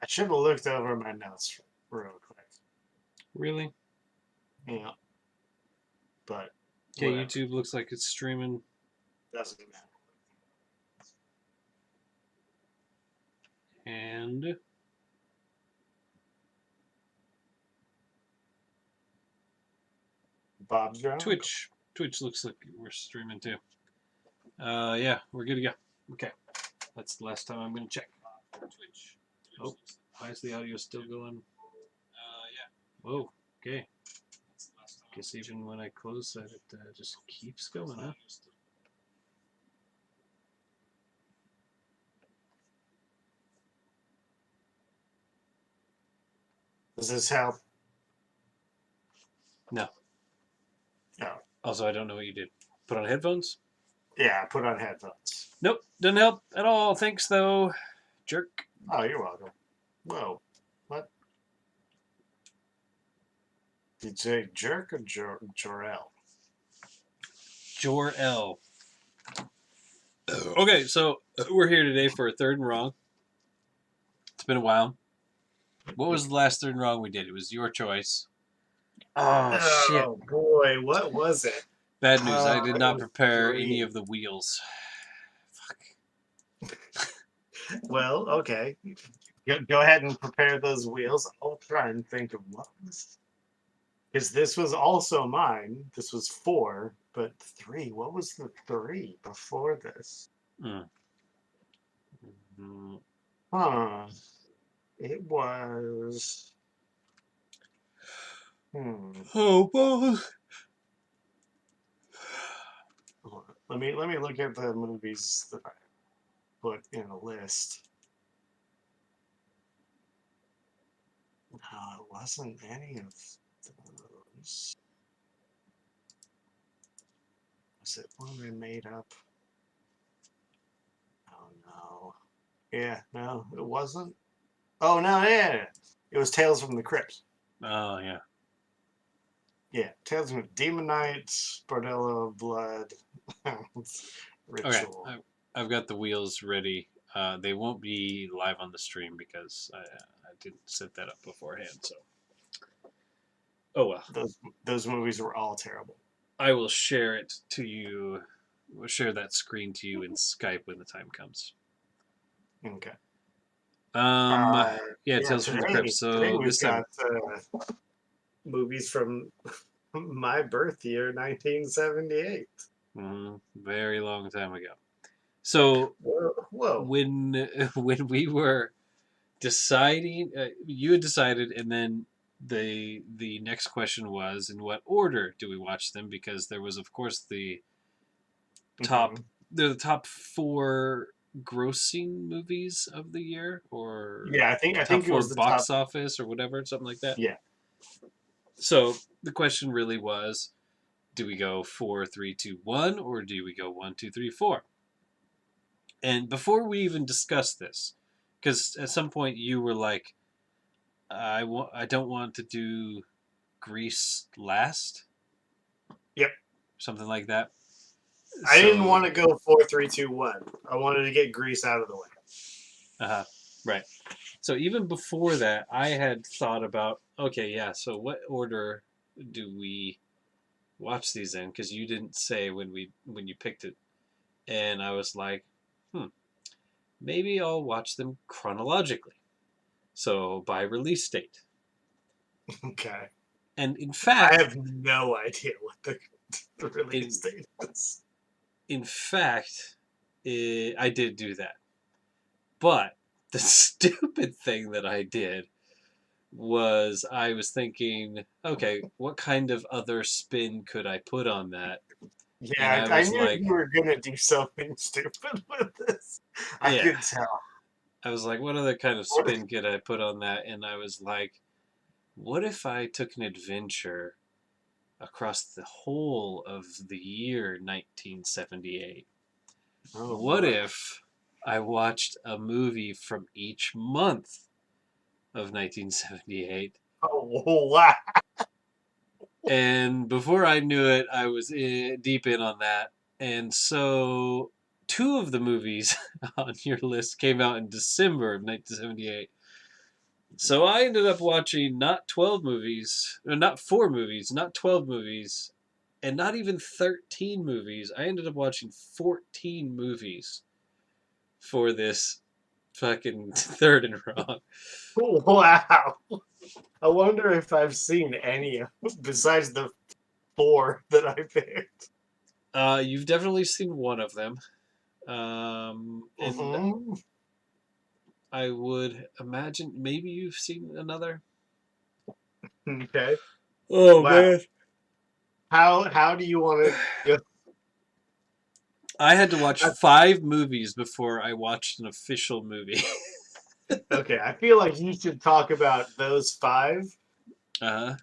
I should have looked over my notes real quick. Really? Yeah. But Okay, whatever. YouTube looks like it's streaming. Doesn't matter. And Bob's your uncle. Twitch looks like we're streaming too. Yeah, we're good to go. Okay, that's the last time I'm gonna check. Twitch. Oh, why is the audio still going? Yeah. Whoa. Okay. Guess even when I close that, it just keeps going, huh? Does this help? No. No. Also, I don't know what you did. Put on headphones? Yeah, put on headphones. Nope, doesn't help at all. Thanks, though. Jerk. Oh, you're welcome. Whoa. What? Did you say jerk or Jor-El? Jor-El. Okay, so we're here today for a third and wrong. It's been a while. What was the last third and wrong we did? It was your choice. Oh, shit. Oh, boy. What was it? Bad news. I did not prepare 3. any of the wheels. Fuck. Well, okay. Go ahead and prepare those wheels. I'll try and think of what was. Because this was also mine. This was 4, but 3. What was the 3 before this? Huh. It was. Oh, boy. Let me look at the movies that I put in a list. No, it wasn't any of those. Was it one I made up? Oh no. Yeah, no, it wasn't. Oh no, yeah. It was Tales from the Crypt. Oh, yeah. Yeah, Tales from Demon Knights, Bordello of Blood, Ritual. Okay, I've got the wheels ready. They won't be live on the stream because I didn't set that up beforehand. So, oh well. Those movies were all terrible. I will share it to you. We'll share that screen to you in Skype when the time comes. Okay. Yeah, Tales from the Crypt. Today So we've this time, got movies from my birth year, 1978. very long time ago. So Whoa. when we were deciding, you had decided, and then the next question was, in what order do we watch them? Because there was, of course, the top. They're the top 4 grossing movies of the year, or yeah, I think top it 4 was the box top. office, or whatever, something like that. Yeah. So the question really was, do we go 4, 3, 2, 1, or do we go 1, 2, 3, 4? And before we even discussed this, because at some point you were like, I don't want to do Grease last. Yep. Something like that. I didn't want to go 4, 3, 2, 1. I wanted to get Grease out of the way. Right. So even before that, I had thought about, okay, yeah, so what order do we watch these in? Because you didn't say when you picked it. And I was like, maybe I'll watch them chronologically. So by release date. Okay. And in fact, I have no idea what the release date is. In fact, I did do that. But the stupid thing that I did was I was thinking, okay, what kind of other spin could I put on that? Yeah, I knew you were going to do something stupid with this. I could tell. I was like, what other kind of spin could I put on that? And I was like, what if I took an adventure across the whole of the year 1978? What if I watched a movie from each month of 1978? Oh, wow. And before I knew it, I was deep in on that. And so two of the movies on your list came out in December of 1978. So I ended up watching not 12 movies, or not 4 movies, not 12 movies, and not even 13 movies. I ended up watching 14 movies for this fucking third and wrong. Wow. I wonder if I've seen any of besides the 4 that I picked. You've definitely seen one of them. And Mm-hmm. I would imagine maybe you've seen another. Okay. Oh Wow. man. How do you want to go? I had to watch 5 movies before I watched an official movie. Okay, I feel like you should talk about those 5 Uh-huh.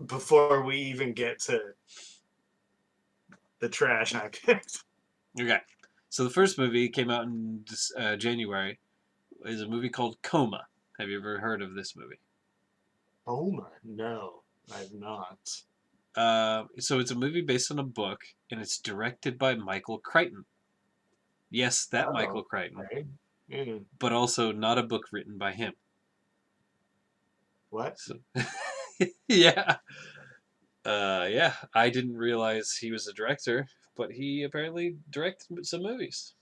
before we even get to the trash I picked. Okay. So the first movie came out in January. Is a movie called Coma. Have you ever heard of this movie? Homa? No, I've not. So it's a movie based on a book, and it's directed by Michael Crichton. Yes, that Michael Oh, Crichton, okay. Mm, but also not a book written by him. what? So, yeah, yeah. I didn't realize he was a director, but he apparently directed some movies.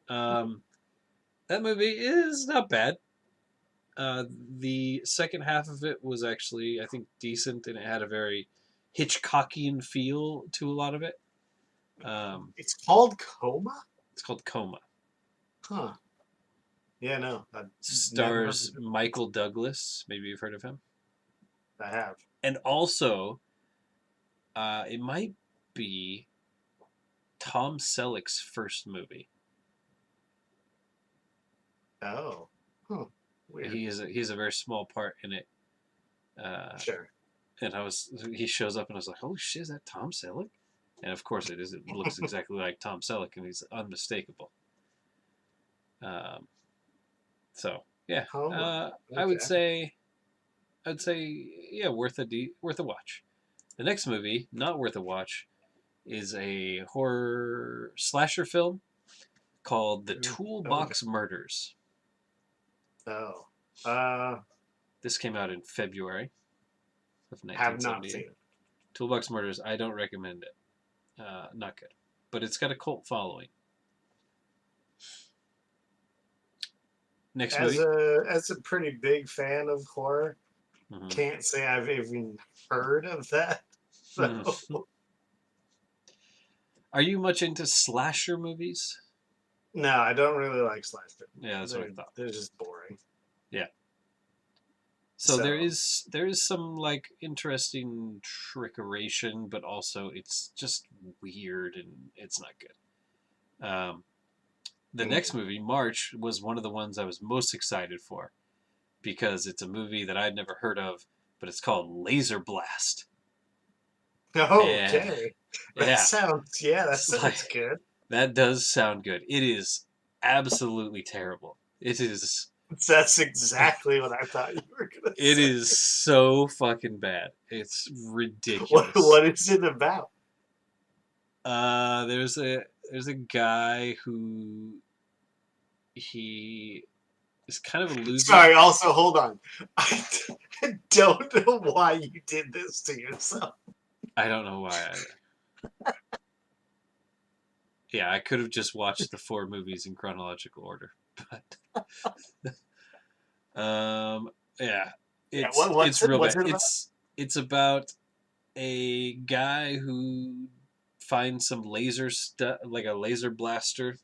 Um, that movie is not bad. The second half of it was actually, I think, decent, and it had a very Hitchcockian feel to a lot of it. It's called Coma? It's called Coma. Huh. Yeah, no, I've never heard Stars of it. Michael Douglas. Maybe you've heard of him. I have. And also, it might be Tom Selleck's first movie. Oh. Huh. Weird. He's a very small part in it. Sure. And he shows up and I was like, holy shit, is that Tom Selleck? And of course it is. It looks exactly like Tom Selleck, and he's unmistakable. Um, so yeah, Coma. I would Okay. say, yeah, worth a watch. The next movie, not worth a watch, is a horror slasher film called The Okay. Toolbox Murders. Oh. Uh, This came out in February of have not seen 1978. it. Toolbox Murders, I don't recommend it. Not good. But it's got a cult following. Next movie. As a pretty big fan of horror, Mm-hmm. can't say I've even heard of that. So Mm-hmm. Are you much into slasher movies? no, I don't really like slasher. Yeah, that's what I thought. They're just boring. Yeah. So So there is some like interesting trickeration, but also it's just weird and it's not good. The next movie, March, was one of the ones I was most excited for because it's a movie that I'd never heard of, but it's called Laser Blast. And okay, yeah, that it's like sounds good. that does sound good. It is absolutely terrible. It is That's exactly what I thought you were gonna it say. is so fucking bad. It's ridiculous. What is it about? There's a guy who he is kind of a loser. Sorry. Also, hold on. I don't know why you did this to yourself. I don't know why either. Yeah, I could have just watched the 4 movies in chronological order, but yeah, Yeah. it's real What's bad. it about? It's about a guy who finds some laser stuff, like a laser blaster,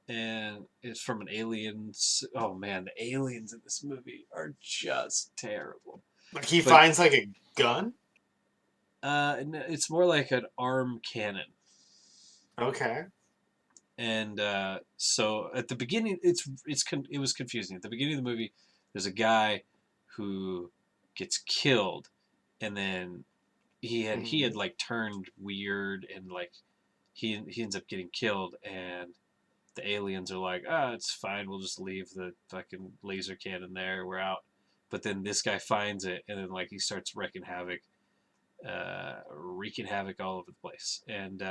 and it's from an alien. Oh man, the aliens in this movie are just terrible. Like he But finds like a gun. it's more like an arm cannon. Okay. And so at the beginning, it was confusing. At the beginning of the movie, there's a guy who gets killed, and then he Mhm. had like turned weird, and like he ends up getting killed, and the aliens are like, it's fine, we'll just leave the fucking laser cannon there, we're out. But then this guy finds it, and then like he starts wreaking havoc all over the place, and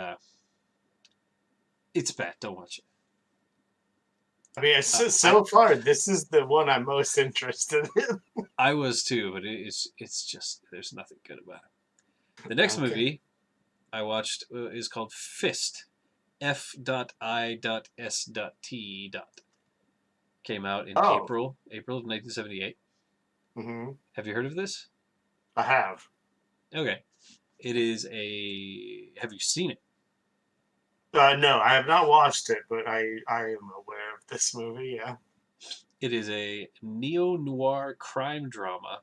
it's bad. Don't watch it. I mean, I so far, this is the one I'm most interested in. I was too, but it's just there's nothing good about it. The next Okay. movie I watched is called Fist. F.I.S.T. Came out in Oh. April of 1978. Hmm. Have you heard of this? I have. Okay. It is a. Have you seen it? No, I have not watched it, but I am aware of this movie. Yeah. It is a neo noir crime drama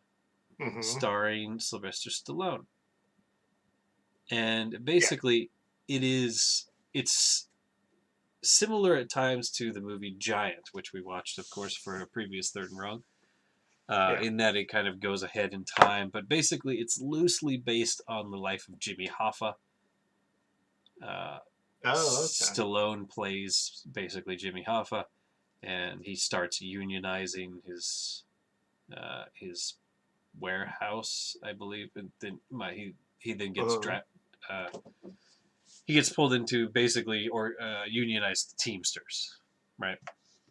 Hmm. starring Sylvester Stallone, and Yeah. basically, it's similar at times to the movie Giant, which we watched, of course, for a previous Third and Wrong. Yeah. In that it kind of goes ahead in time, but basically it's loosely based on the life of Jimmy Hoffa. Uh, Oh, okay. Stallone plays basically Jimmy Hoffa, and he starts unionizing his warehouse, I believe, and then he then gets Uh, uh, he gets pulled into basically or unionized Teamsters, right?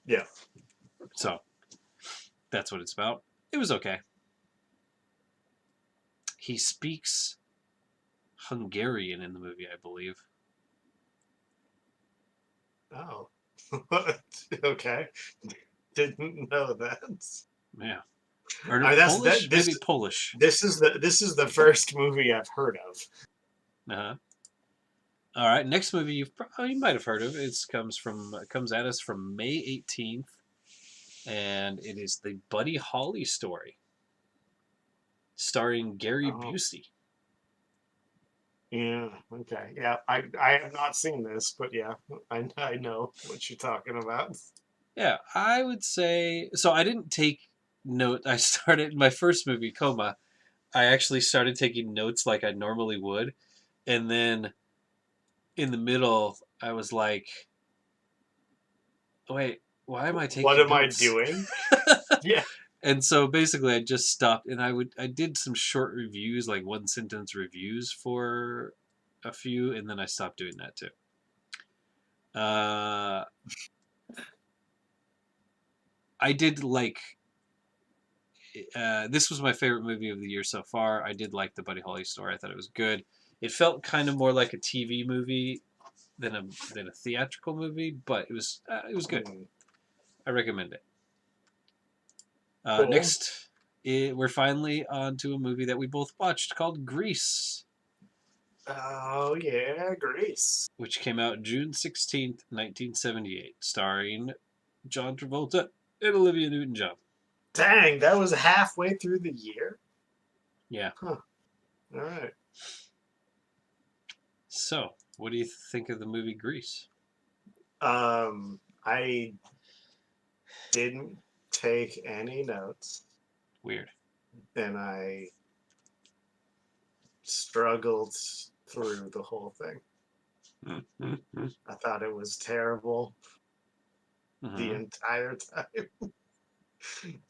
yeah. So that's what it's about. It was okay. He speaks Hungarian in the movie, I believe. Oh. Okay. Didn't know that. Yeah, or no, I that's that Polish, this maybe Polish. this is the first movie I've heard of. Uh-huh. All right, next movie you might have heard of. It comes at us from May 18th, and it is the Buddy Holly story, starring Gary Oh. Busey. Yeah. Okay. Yeah. I have not seen this, but yeah, I know what you're talking about. Yeah, I would say so. I didn't take note. I started my first movie, Coma. I actually started taking notes like I normally would, and then in the middle, I was like, "Wait, why am I What taking am I notes?" doing? Yeah. And so basically, I just stopped, and I did some short reviews, like one sentence reviews for a few, and then I stopped doing that too. Uh, I did like this was my favorite movie of the year so far. I did like the Buddy Holly story. I thought it was good. It felt kind of more like a TV movie than a theatrical movie, but it was good. Mm, I recommend it. cool. Next, we're finally on to a movie that we both watched called Grease, Oh yeah, Grease. which came out June 16th, 1978, starring John Travolta and Olivia Newton-John. Dang, that was halfway through the year. Yeah. Huh. All right. So, what do you think of the movie Grease? I didn't take any notes, Weird. and I struggled through the whole thing. Mm-hmm. I thought it was terrible the Mm-hmm. entire time. It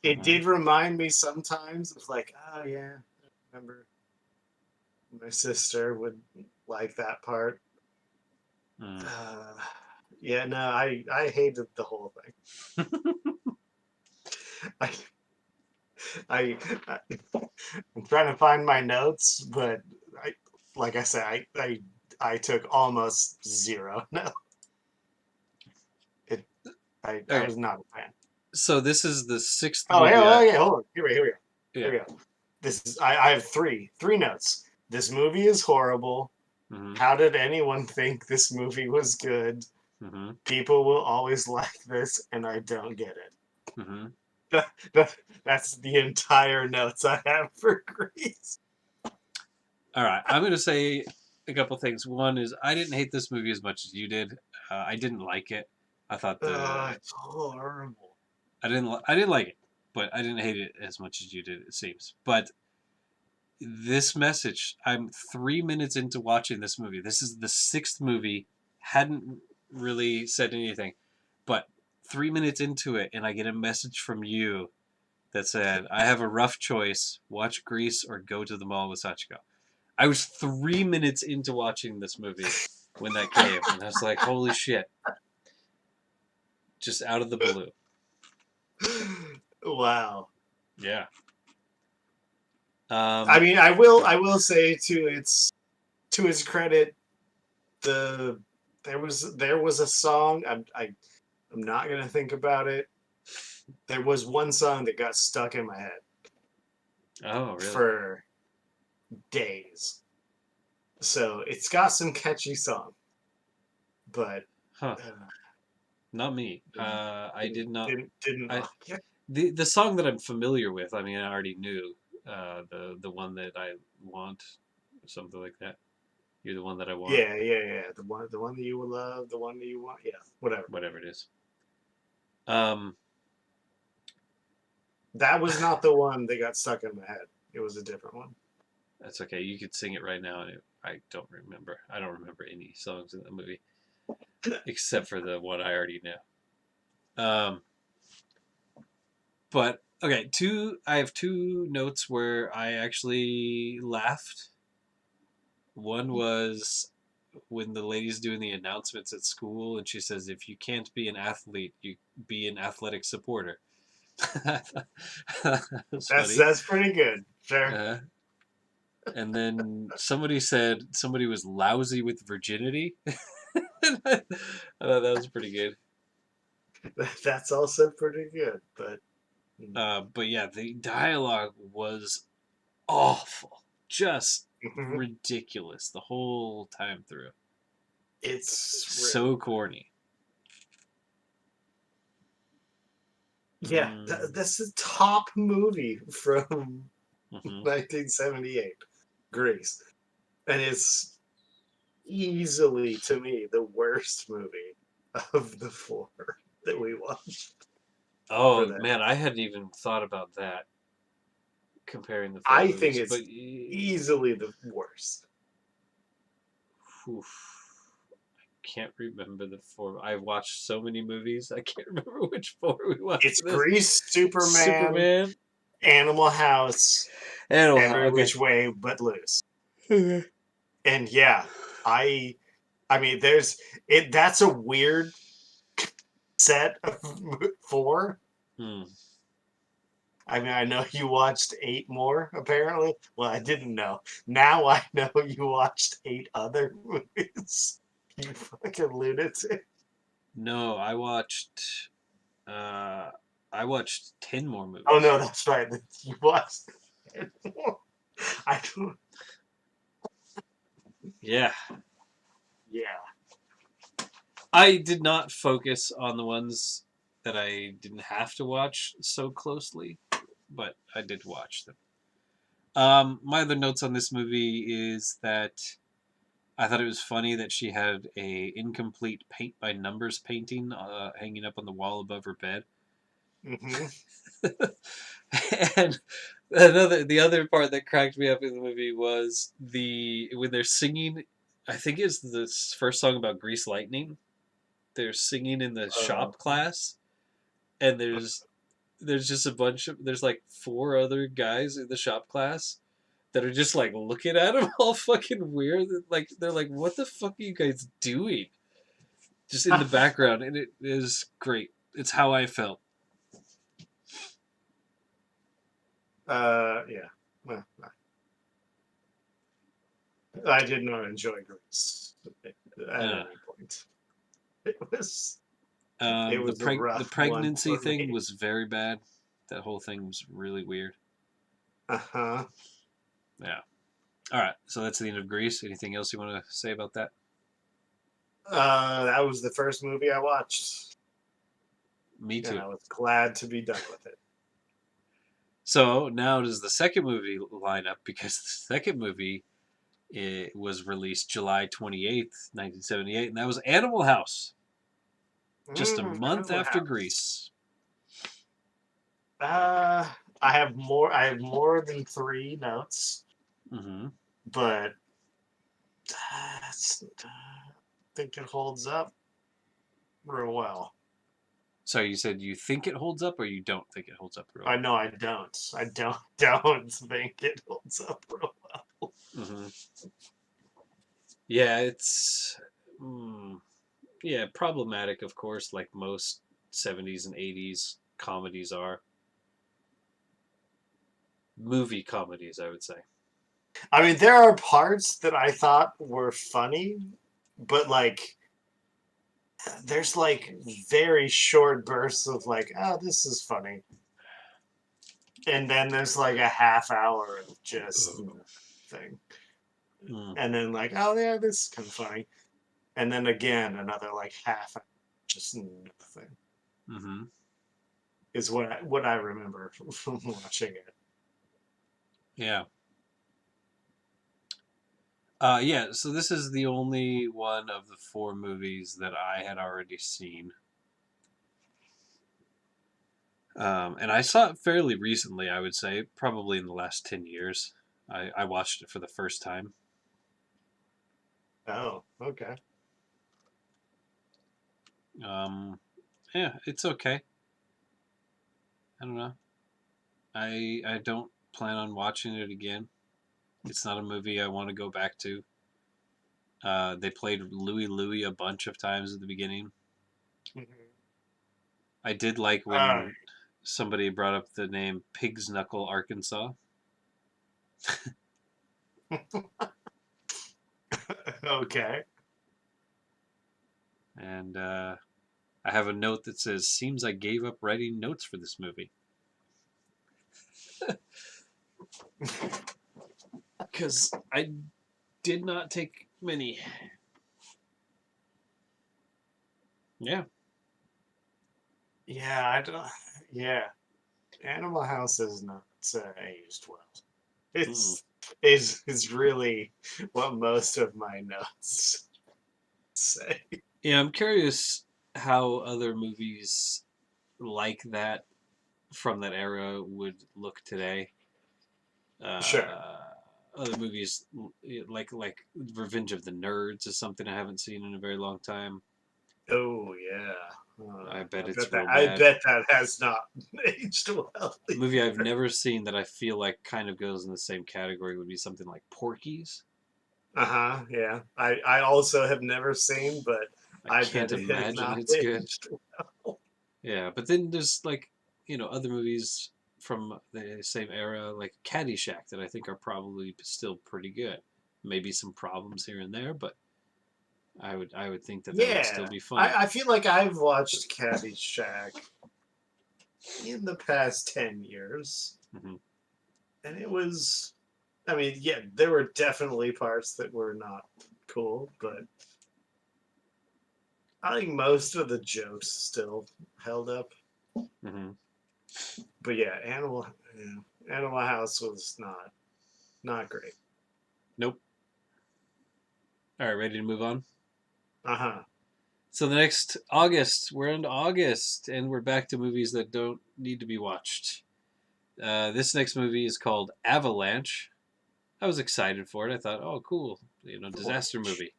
Mm-hmm. did remind me sometimes of like, oh yeah, I remember my sister would like that part. Mm. Uh, yeah, no, I hated the whole thing. I, I, I I'm trying to find my notes, but I, like I said, I took almost zero. No, it, I Okay, was not a fan. so this is the sixth Oh, yeah, movie oh, I. yeah, hold on. Here we go. Yeah. Here we go. This is, I have three notes. This movie is horrible. Mm-hmm. How did anyone think this movie was good? Mm-hmm. People will always like this, and I don't get it. Mm-hmm. That's the entire notes I have for Grease. All right, I'm gonna say a couple things. One is I didn't hate this movie as much as you did. I didn't like it. I thought It's horrible. I didn't like it, but I didn't hate it as much as you did. It seems, but this message. I'm 3 minutes into watching this movie. This is the sixth movie. Hadn't really said anything, but 3 minutes into it, and I get a message from you that said, "I have a rough choice: watch Grease or go to the mall with Sachiko." I was 3 minutes into watching this movie when that came, and I was like, "Holy shit!" just out of the blue. Wow. Yeah. I mean, I will say to its credit, there was a song. I'm not gonna think about it. There was one song that got stuck in my head Oh, really? for days. So it's got some catchy song, but Huh. uh, Not me. didn't I did not. didn't I like it. the song that I'm familiar with. I mean, I already knew the one that I want, something like that. You're the one that I want, Yeah, yeah, yeah. The one that you will love, the one that you want. Yeah, whatever. whatever it is. Um, That was not the one that got stuck in my head. It was a different one. that's okay. You could sing it right now, and I don't remember. I don't remember any songs in the movie except for the one I already know. But okay, I have two notes where I actually laughed. One was when the lady's doing the announcements at school, and she says, "If you can't be an athlete, you be an athletic supporter." That's That's funny. that's pretty good. Sure. Uh, and then somebody said somebody was lousy with virginity. I thought that was pretty good. That's also pretty good. But But yeah, the dialogue was awful, just mhm, ridiculous the whole time through. it's really So corny. yeah. Mm, That's the top movie from hmm 1978, Grease, and it's easily to me the worst movie of the four that we watched for Oh that. man, I hadn't even thought about that comparing the four I think movies, but it's easily the worst. oof, can't remember the four. I've watched so many movies, I can't remember which four we watched It's for this. Grease, Superman, Superman, Animal House, Animal House. Every Okay. Which Way But Loose. Okay. And yeah, I I mean there's it that's a weird set of four. Hmm. I mean I know you watched eight more apparently. Well, I didn't know. Now I know you watched eight other movies. You fucking lunatic. No, Uh, I watched 10 more Oh movies. no, that's right. You watched eight more. I don't Yeah. yeah. I did not focus on the ones that I didn't have to watch so closely, but I did watch them. My other notes on this movie is that I thought it was funny that she had a incomplete paint by numbers painting hanging up on the wall above her bed. Hmm. And the other part that cracked me up in the movie was the when they're singing. I think it's the first song about Grease Lightning. They're singing in the Uh, shop class, and there's just a bunch of there's like four other guys in the shop class that are just like looking at him all fucking weird. Like they're like, "What the fuck are you guys doing?" Just in the background, and it is great. It's how I felt. yeah. Well, I did not enjoy Grease at Uh, any point. It was it the was a the rough one pregnancy for thing me. was very bad. That whole thing was really weird. Uh-huh. Yeah. All right. So that's the end of Grease. Anything else you want to say about that? That was the first movie I watched, Me and too. I was glad to be done with it. So now does the second movie line up because the second movie it was released July 28th, 1978, and that was Animal House, just a month Animal after House. Grease. Uh, I have more. I have more than three notes, Mm-hmm. but I think it holds up real well. So you said you think it holds up, or you don't think it holds up real I well? know I don't. I don't think it holds up real well. Mm-hmm. Yeah, it's yeah problematic, of course, like most. '70s and '80s comedies are. Movie comedies, I would say. I mean, there are parts that I thought were funny, but like there's like very short bursts of like, oh, this is funny. And then there's like a half hour of just nothing. Mm. And then like, oh yeah, this is kind of funny. And then again another like half hour, just nothing. Mm-hmm. Is what I remember from watching it. Yeah. Yeah, so this is the only one of the four movies that I had already seen. And I saw it fairly recently, I would say, probably in the last 10 years. I watched it for the first time. Oh, okay. Yeah, it's okay. I don't know. I don't plan on watching it again. It's not a movie I want to go back to. They played Louie Louie a bunch of times at the beginning. Mhm. I did like Uh, when somebody brought up the name Pig's Knuckle, Arkansas. okay. And I have a note that says, "Seems I gave up writing notes for this movie." Because I did not take many. Yeah. Yeah, I don't. Yeah, Animal House is not aged well. Mm. Is really what most of my notes say. Yeah, I'm curious how other movies like that from that era would look today. Sure. Uh, Other movies like Revenge of the Nerds is something I haven't seen in a very long time. Oh yeah. I bet I it's bet that real I bad. bet that has not aged well. A movie I've never seen that I feel like kind of goes in the same category would be something like Porky's. Uh-huh. Yeah. I also have never seen, but I I can't bet it has imagine not it's good. aged well. Yeah, but then there's like, other movies from the same era, like Caddyshack, that I think are probably still pretty good. Maybe some problems here and there, but I would think that would still Yeah. be funny. I feel like I've watched Caddyshack in the past 10 years. Hmm. And it was, I mean, yeah, there were definitely parts that were not cool, but I think most of the jokes still held up. Hmm. But yeah, Animal House was not great. Nope. All right, ready to move on? Uh-huh. So the next August, we're into August, and we're back to movies that don't need to be watched. This next movie is called Avalanche. I was excited for it. I thought, oh, cool, disaster movie.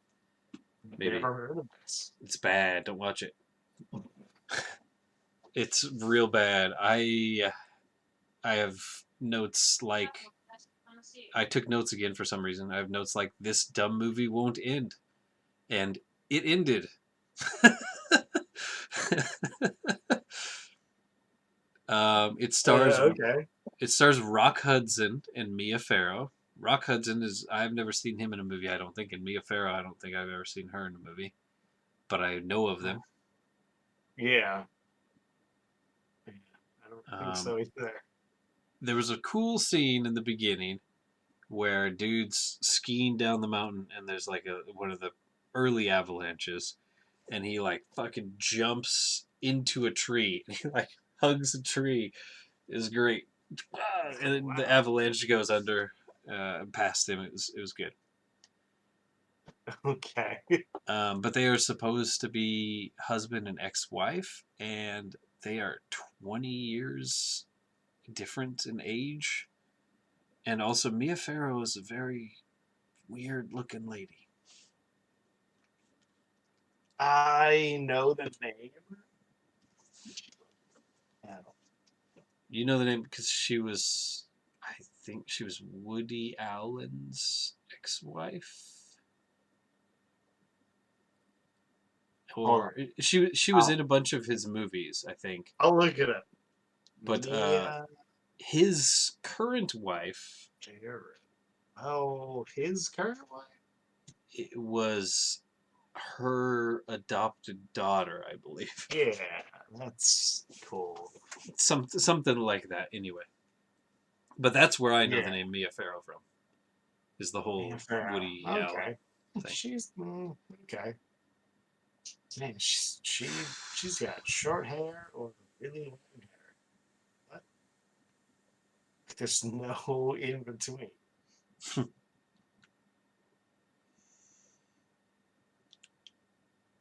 Maybe Never heard of this. it's bad. Don't watch it. It's real bad. I have notes like I took notes again for some reason. I have notes like this dumb movie won't end, and it ended. It stars Okay. Rock Hudson and Mia Farrow. Rock Hudson is I've never seen him in a movie, I don't think, and Mia Farrow, I don't think I've ever seen her in a movie, but I know of them. Yeah. I don't think Um, so either. there was a cool scene in the beginning where a dude's skiing down the mountain and there's like one of the early avalanches, and he like fucking jumps into a tree. He like hugs a tree. Is great. And then the Wow. avalanche goes under past him. It was good. Okay. But they are supposed to be husband and ex-wife, and they are 20 years different in age. And also, Mia Farrow is a very weird-looking lady. I know the name. You know the name because I think she was Woody Allen's ex-wife. Hold on. or she was I'll, in a bunch of his movies, I think. I'll look it up. But Mia his current wife Jarrett. Oh, his current wife? it was her adopted daughter, I believe. Yeah, that's cool. Something like that, anyway. But that's where I know the Yeah, name Mia Farrow from. Is the Mia whole Farrow. Woody Allen Okay. thing. She's okay. Man, she's got short hair or really long hair. What? There's no in between.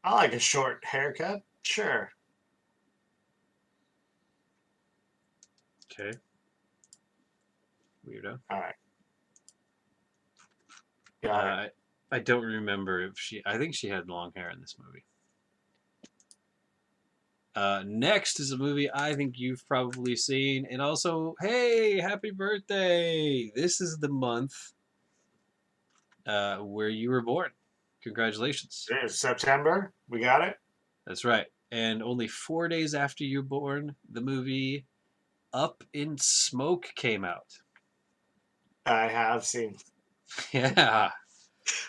I like a short haircut. Sure. Okay, weirdo. All right. Got it. Uh, I don't remember if she. I think she had long hair in this movie. Next is a movie I think you've probably seen, and also, hey, happy birthday! This is the month where you were born. Congratulations. There's September. We got it. That's right. And only 4 days after you were born, the movie Up in Smoke came out. I have seen. Yeah,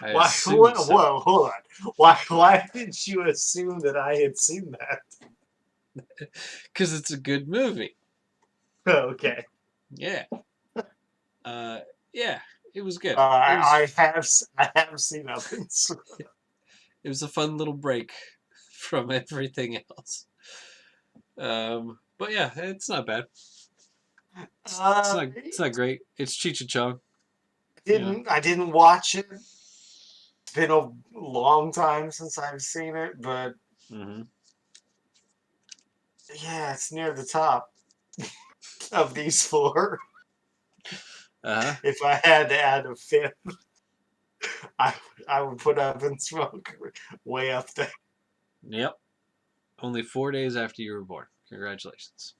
I Why? assumed so. Whoa, hold on. Why did you assume that I had seen that? Because it's a good movie. Okay. Yeah. Uh, yeah, it was good. I have seen Up in Smoke. It was a fun little break from everything else. But yeah, it's not bad. Uh, It's not great. It's Cheech and Chong. You know. I didn't watch it. It's been a long time since I've seen it, but Hmm. yeah, it's near the top of these four. Uh huh. If I had to add a fifth, I I would put Up in Smoke way up there. Yep. Only 4 days after you were born. Congratulations.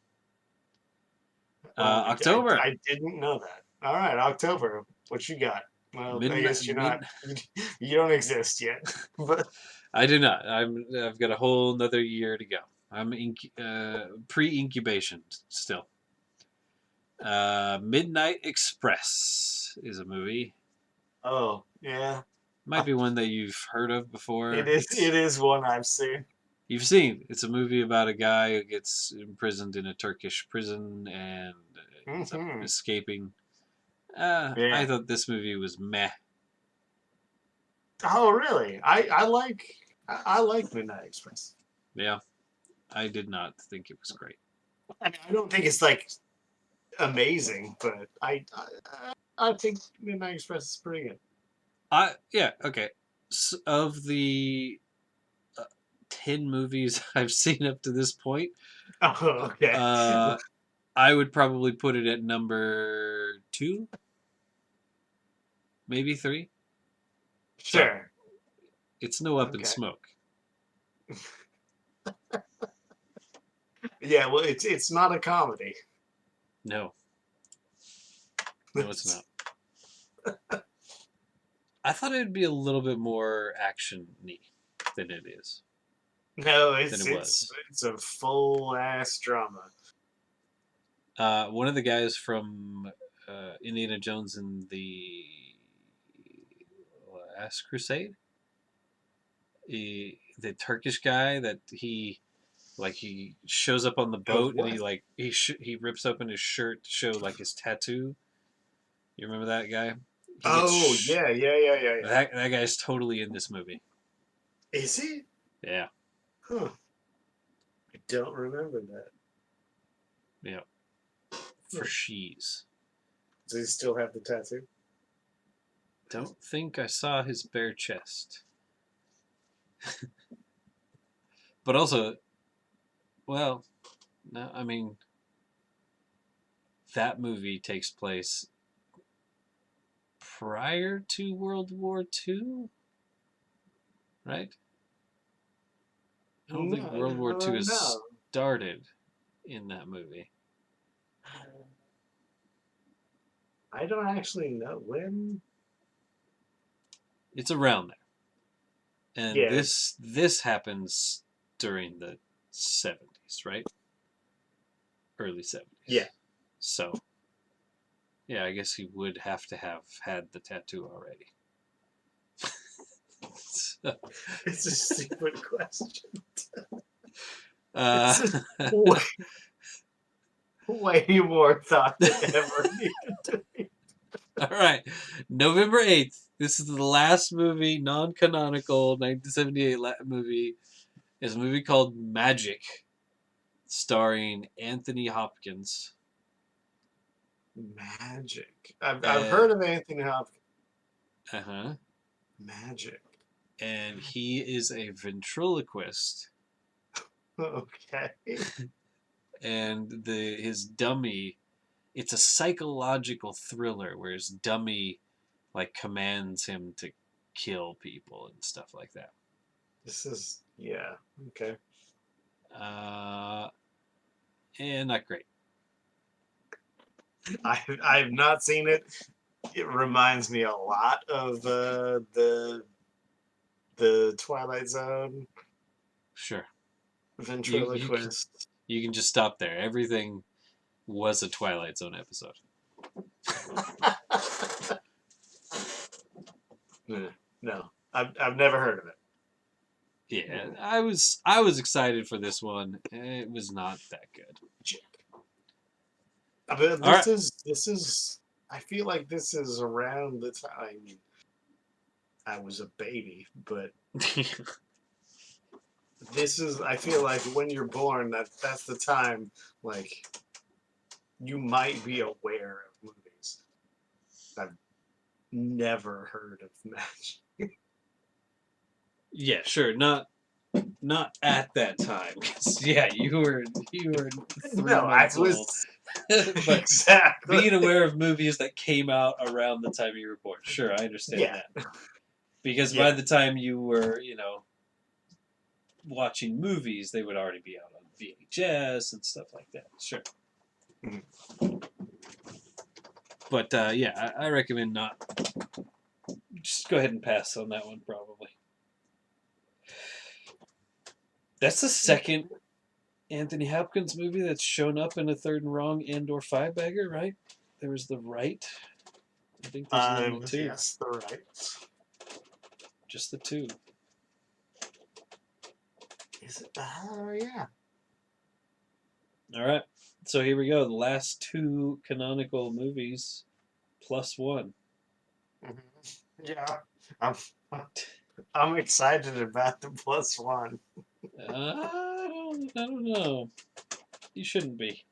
Oh, October. I didn't know that. All right, October. What you got? Well, I guess you're not. Mid. You don't exist yet. But I do not. I've got a whole another year to go. I'm pre-incubation still. Midnight Express is a movie. oh yeah, Might be one that you've heard of it before. is. It's It is one I've seen. you've seen. It's a movie about a guy who gets imprisoned in a Turkish prison and ends up Hmm. escaping. I Yeah. thought this movie was meh. Oh really? I like Midnight Express. Yeah, I did not think it was great. I mean, I don't think it's like amazing, but I think Midnight Express is pretty good. Yeah, okay. Of the 10 movies I've seen up to this point, Oh, okay. uh, I would probably put it at number two, maybe three. So Sure. it's no Up in Okay. Smoke. Yeah. Well, it's not a comedy. No, no, it's not. I thought it would be a little bit more action-y than it is, No, than it was. it's a full ass drama. One of the guys from Indiana Jones and the Last Crusade, the Turkish guy that he shows up on the Of boat and what? he rips open his shirt to show like his tattoo. You remember that guy? He gets Oh yeah. that guy's totally in this movie. Is he? Yeah, Huh. I don't remember that. yeah, for Huh. she's. Does he still have the tattoo? Don't think I saw his bare chest. But also, well, no, I mean that movie takes place prior to World War II, right? I don't think World War II has No. started in that movie. I don't actually know when. It's around there. And Yeah, this happens during the 70s, right? Early yeah. 70s. So, yeah, I guess he would have to have had the tattoo already. So, It's a stupid question. uh, It's just way, way more thought than ever needed to be. all right. November 8th. This is the last movie, non-canonical 1978 movie. Is a movie called Magic, starring Anthony Hopkins. Magic. I've Uh, heard of Anthony Hopkins. uh-huh. Magic. And he is a ventriloquist. Okay. And his dummy, it's a psychological thriller where his dummy like commands him to kill people and stuff like that. This is yeah. Okay. Uh, and not great. I've not seen it. It reminds me a lot of the Twilight Zone Sure. You ventriloquist. you can just stop there. Everything was a Twilight Zone episode. No, I've never heard of it. Yeah, I was excited for this one. It was not that good. But All right. this is. I feel like this is around the time I was a baby, but this is. I feel like when you're born, that's the time like you might be aware of movies. I've never heard of Magic. Yeah, sure. Not at that time. 'Cause, yeah, you were 3 months I old. was But exactly being aware of movies that came out around the time you were born, sure, I understand yeah that. Because by yeah the time you were, watching movies, they would already be out on VHS and stuff like that. Sure. Mhm. But yeah, I recommend not. Just go ahead and pass on that one, probably. That's the second Anthony Hopkins movie that's shown up in a Third and Wrong and/or Five Bagger, right? There was The Right. I think there's only two. Yes, the right. Just the two. Is it? Yeah. All right. So here we go. The last two canonical movies plus one. Mm-hmm. Yeah. I'm I'm excited about the plus one. I don't know. You shouldn't be.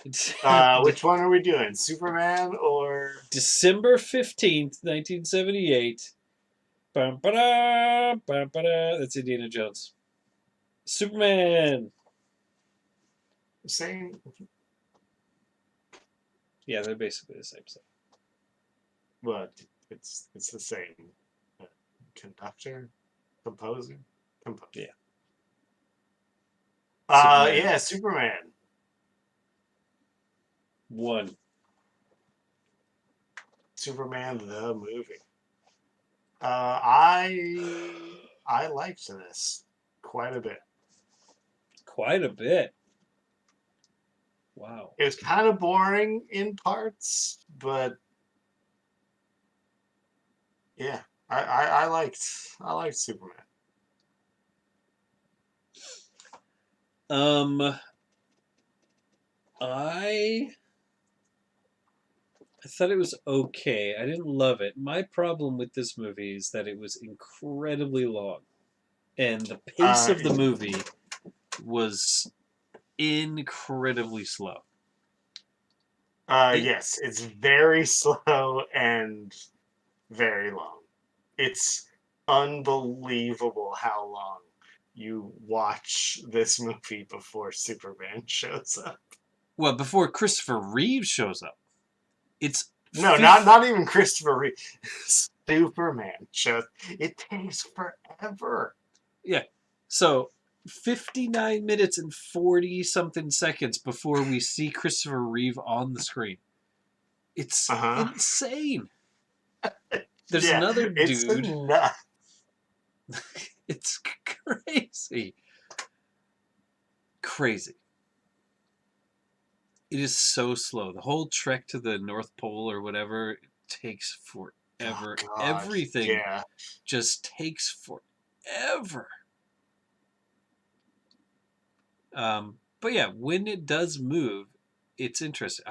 It's Which one are we doing? Superman or December 15th, 1978. Bum, ba-da, bum, ba-da. That's Indiana Jones. Superman. same? Yeah, they're basically the same stuff. What? It's the same. Uh, Conductor, composer, composer. Yeah. Superman. Yeah, Superman. One. Superman the movie. I liked this quite a bit. Quite a bit. Wow. It was kind of boring in parts, but yeah, I liked Superman. I thought it was okay. I didn't love it. My problem with this movie is that it was incredibly long. And the pace of the movie was incredibly slow. Yes, it's very slow and very long. It's unbelievable how long you watch this movie before Superman shows up. Well, before Christopher Reeve shows up. It's No, not even Christopher Reeve. Superman shows. It takes forever. Yeah. So 59 minutes and 40 something seconds before we see Christopher Reeve on the screen. It's insane. There's Yeah, another it's dude. enough. It's crazy. Crazy. It is so slow. The whole trek to the North Pole or whatever takes Oh forever. God, Everything yeah. just takes forever. But yeah, when it does move, it's interesting.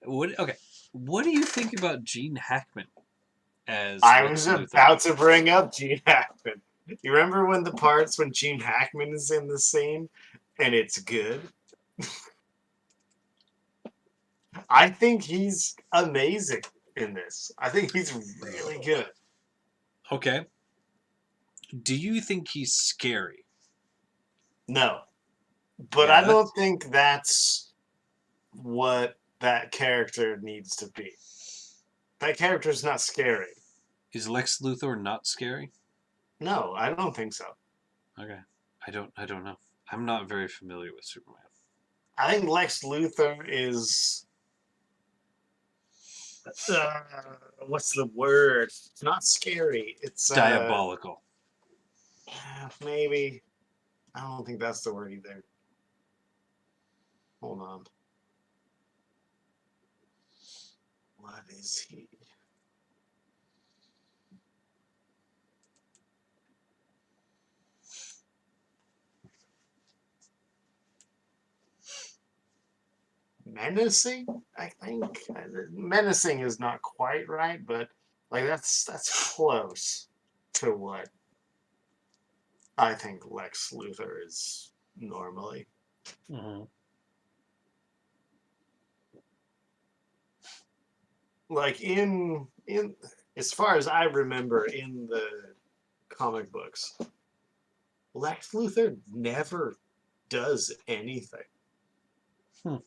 Okay. What do you think about Gene Hackman as I Lex was Luthor? about to bring up Gene Hackman. You remember when the parts when Gene Hackman is in the scene and it's good? I think he's amazing in this. I think he's really good. Okay. Do you think he's scary? No, but Yeah, I don't that's think that's what that character needs to be. That character's not scary. is Lex Luthor not scary? No, I don't think so. Okay. I don't know. I'm not very familiar with Superman. I think Lex Luthor is uh, what's the word? It's not scary. It's Diabolical. maybe I don't think that's the word either. Hold on. What is he? Menacing? I think menacing is not quite right, but like that's close to what I think Lex Luthor is normally. Mhm. Like in as far as I remember in the comic books, Lex Luthor never does anything. Hmm.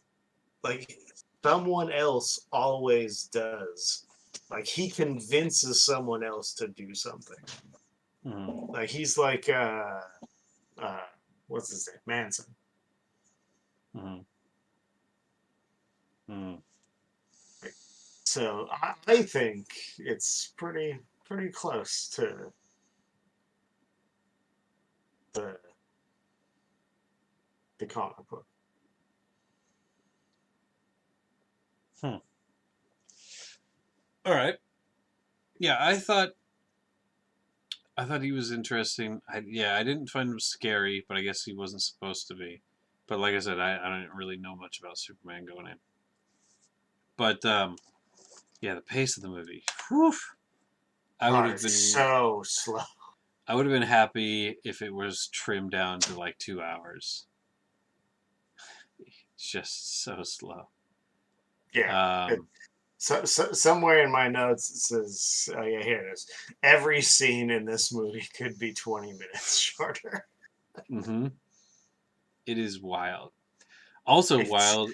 Like someone else always does. Like he convinces someone else to do something. Mhm. Like he's like uh what's his name? Manson. Mhm. Mhm. So I think it's pretty close to the the comic book. Hmm. All right. Yeah, I thought he was interesting. I didn't find him scary, but I guess he wasn't supposed to be. But like I said, I didn't really know much about Superman going in. But yeah, the pace of the movie. Whew, I would God, have it's been so slow. I would have been happy if it was trimmed down to like 2 hours. It's just so slow. Yeah. It, Um, somewhere in my notes it says, oh yeah, here it is. Every scene in this movie could be 20 minutes shorter. hmm It is wild. Also It's wild.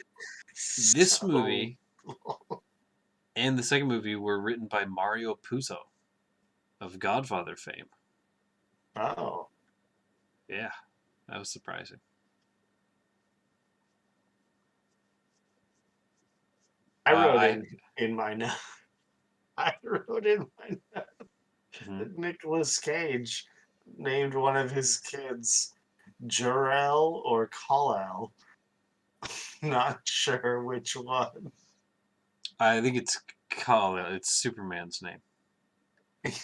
This so movie and the second movie were written by Mario Puzo of Godfather fame. oh. Yeah, that was surprising. I wrote I in my note. I wrote in my note mhm. that Nicolas Cage named one of his kids Jor-El or Kal-El. Not sure which one. I think it's It's Superman's name.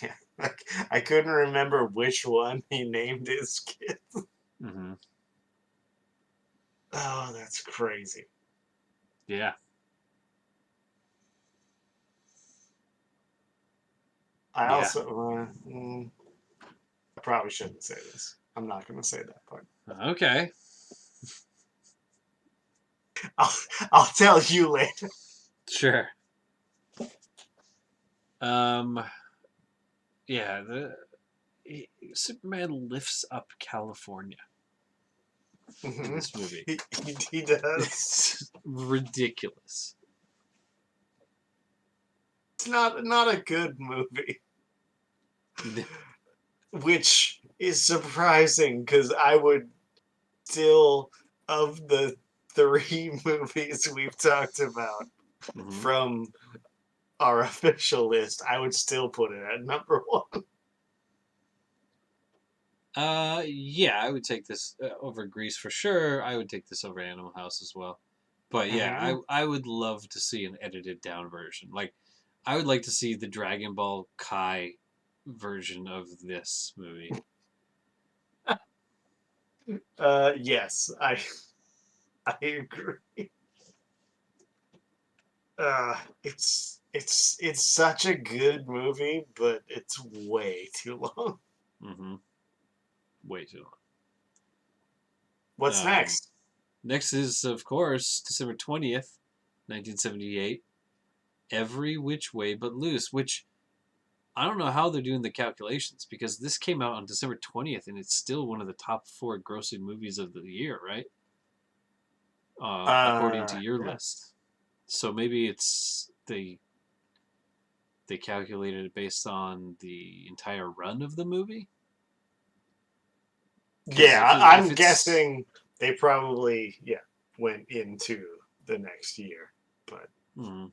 Yeah, like, I couldn't remember which one he named his kid. hmm Oh, that's crazy. Yeah, I yeah. also, I probably shouldn't say this. I'm not going to say that part. Okay, I'll, I'll tell you later. sure. Um, yeah. Superman lifts up California in Mhm. this movie. He does. It's ridiculous. It's not a good movie, which is surprising because I would still, of the three movies we've talked about hmm from our official list, I would still put it at number one. Yeah, I would take this over Grease for sure. I would take this over Animal House as well. But yeah, Hmm. I would love to see an edited down version. Like, I would like to see the Dragon Ball Kai version of this movie. Yes, I agree. It's such a good movie, but it's way too long. Mm-hmm. Way too What's long. next? Next is, of course, December 20th, 1978. Every Which Way But Loose, which I don't know how they're doing the calculations because this came out on December 20th and it's still one of the top four grossing movies of the year, right? According to your Yeah. list. So maybe they calculated it based on the entire run of the movie. Because Yeah, if I'm it's guessing they probably went into the next year, but hmm.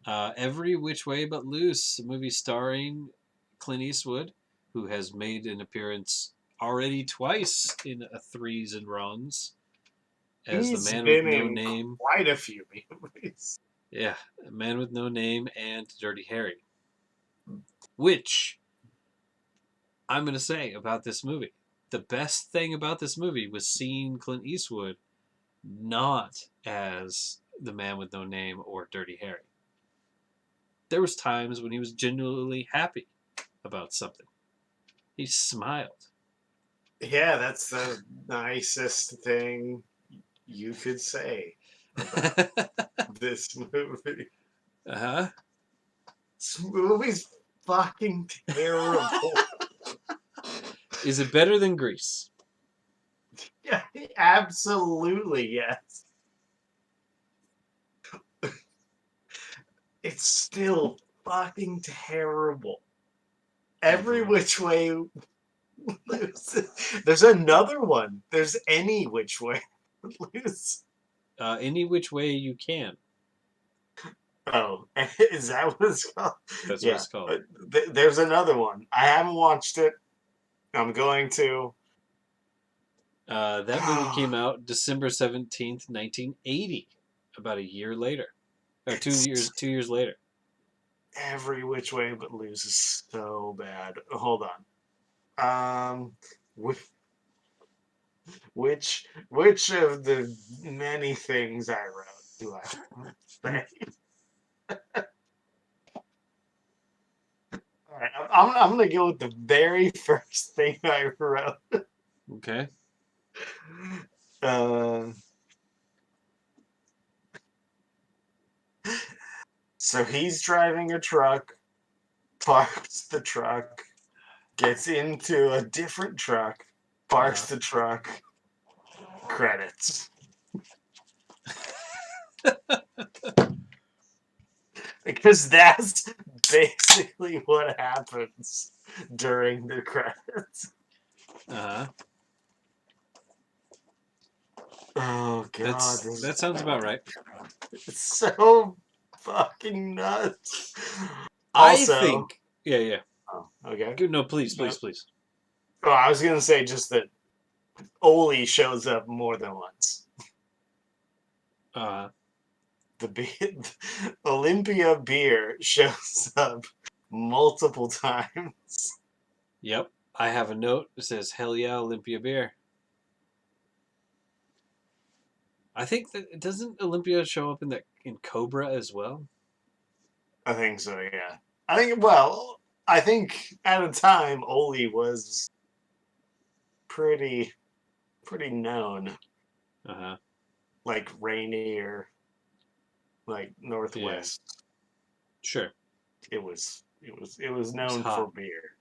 Every Which Way But Loose, a movie starring Clint Eastwood, who has made an appearance already twice in a Threes and Wrongs as the he's man with been no in name. quite a few movies. Yeah, Man with No Name and Dirty Harry. Which I'm going to say about this movie. The best thing about this movie was seeing Clint Eastwood not as the man with no name or Dirty Harry. There was times when he was genuinely happy about something. He smiled. Yeah, that's the nicest thing you could say about this movie. Uh-huh. This movie's fucking terrible. Is it better than Grease? Yeah, absolutely, yes. It's still fucking terrible. Every Mm-hmm. which way loose. There's another one. There's any which way loose. Any Which Way You Can. Oh, is that what it's called? That's what Yeah, it's called. there's another one. I haven't watched it. I'm going to. That movie came out December 17th, 1980, about a year later. Or It's 2 years later. every which way but loose is so bad. Hold on. Which which of the many things I wrote do I say? All right, I'm gonna go with the very first thing I wrote. Okay. Uh, so he's driving a truck, parks the truck, gets into a different truck, parks Uh-huh. the truck, credits. Because that's basically what happens during the credits. Uh-huh. Oh god, That sounds about right. it's so fucking nuts. I Also, think. Yeah, yeah. oh, okay. No, please, No, please, please. oh, I was gonna say just that Oli shows up more than once. Uh, Olympia beer shows up multiple times. yep. I have a note that says "Hell yeah, Olympia beer." I think that doesn't Olympia show up in Cobra as well? I think so, yeah. I think at a time Oli was pretty pretty known, Uh huh. like Rainier, like Yeah. Northwest. Sure. It was It was known for hot. beer.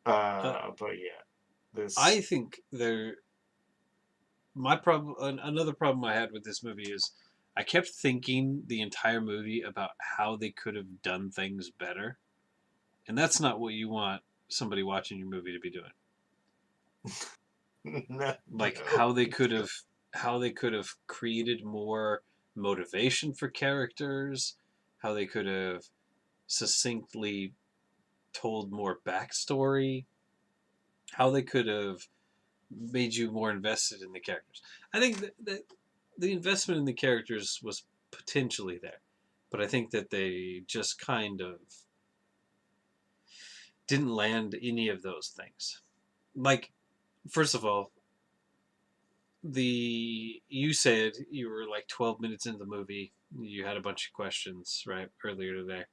Uh, But yeah, this I think there. My problem. Another problem I had with this movie is I kept thinking the entire movie about how they could have done things better, and that's not what you want somebody watching your movie to be doing. no, Like no. how they could have created more motivation for characters, how they could have succinctly told more backstory, how they could have made you more invested in the characters. I think that the investment in the characters was potentially there, but I think that they just kind of didn't land any of those things. Like, first of all, you said you were like 12 minutes into the movie, you had a bunch of questions right earlier today,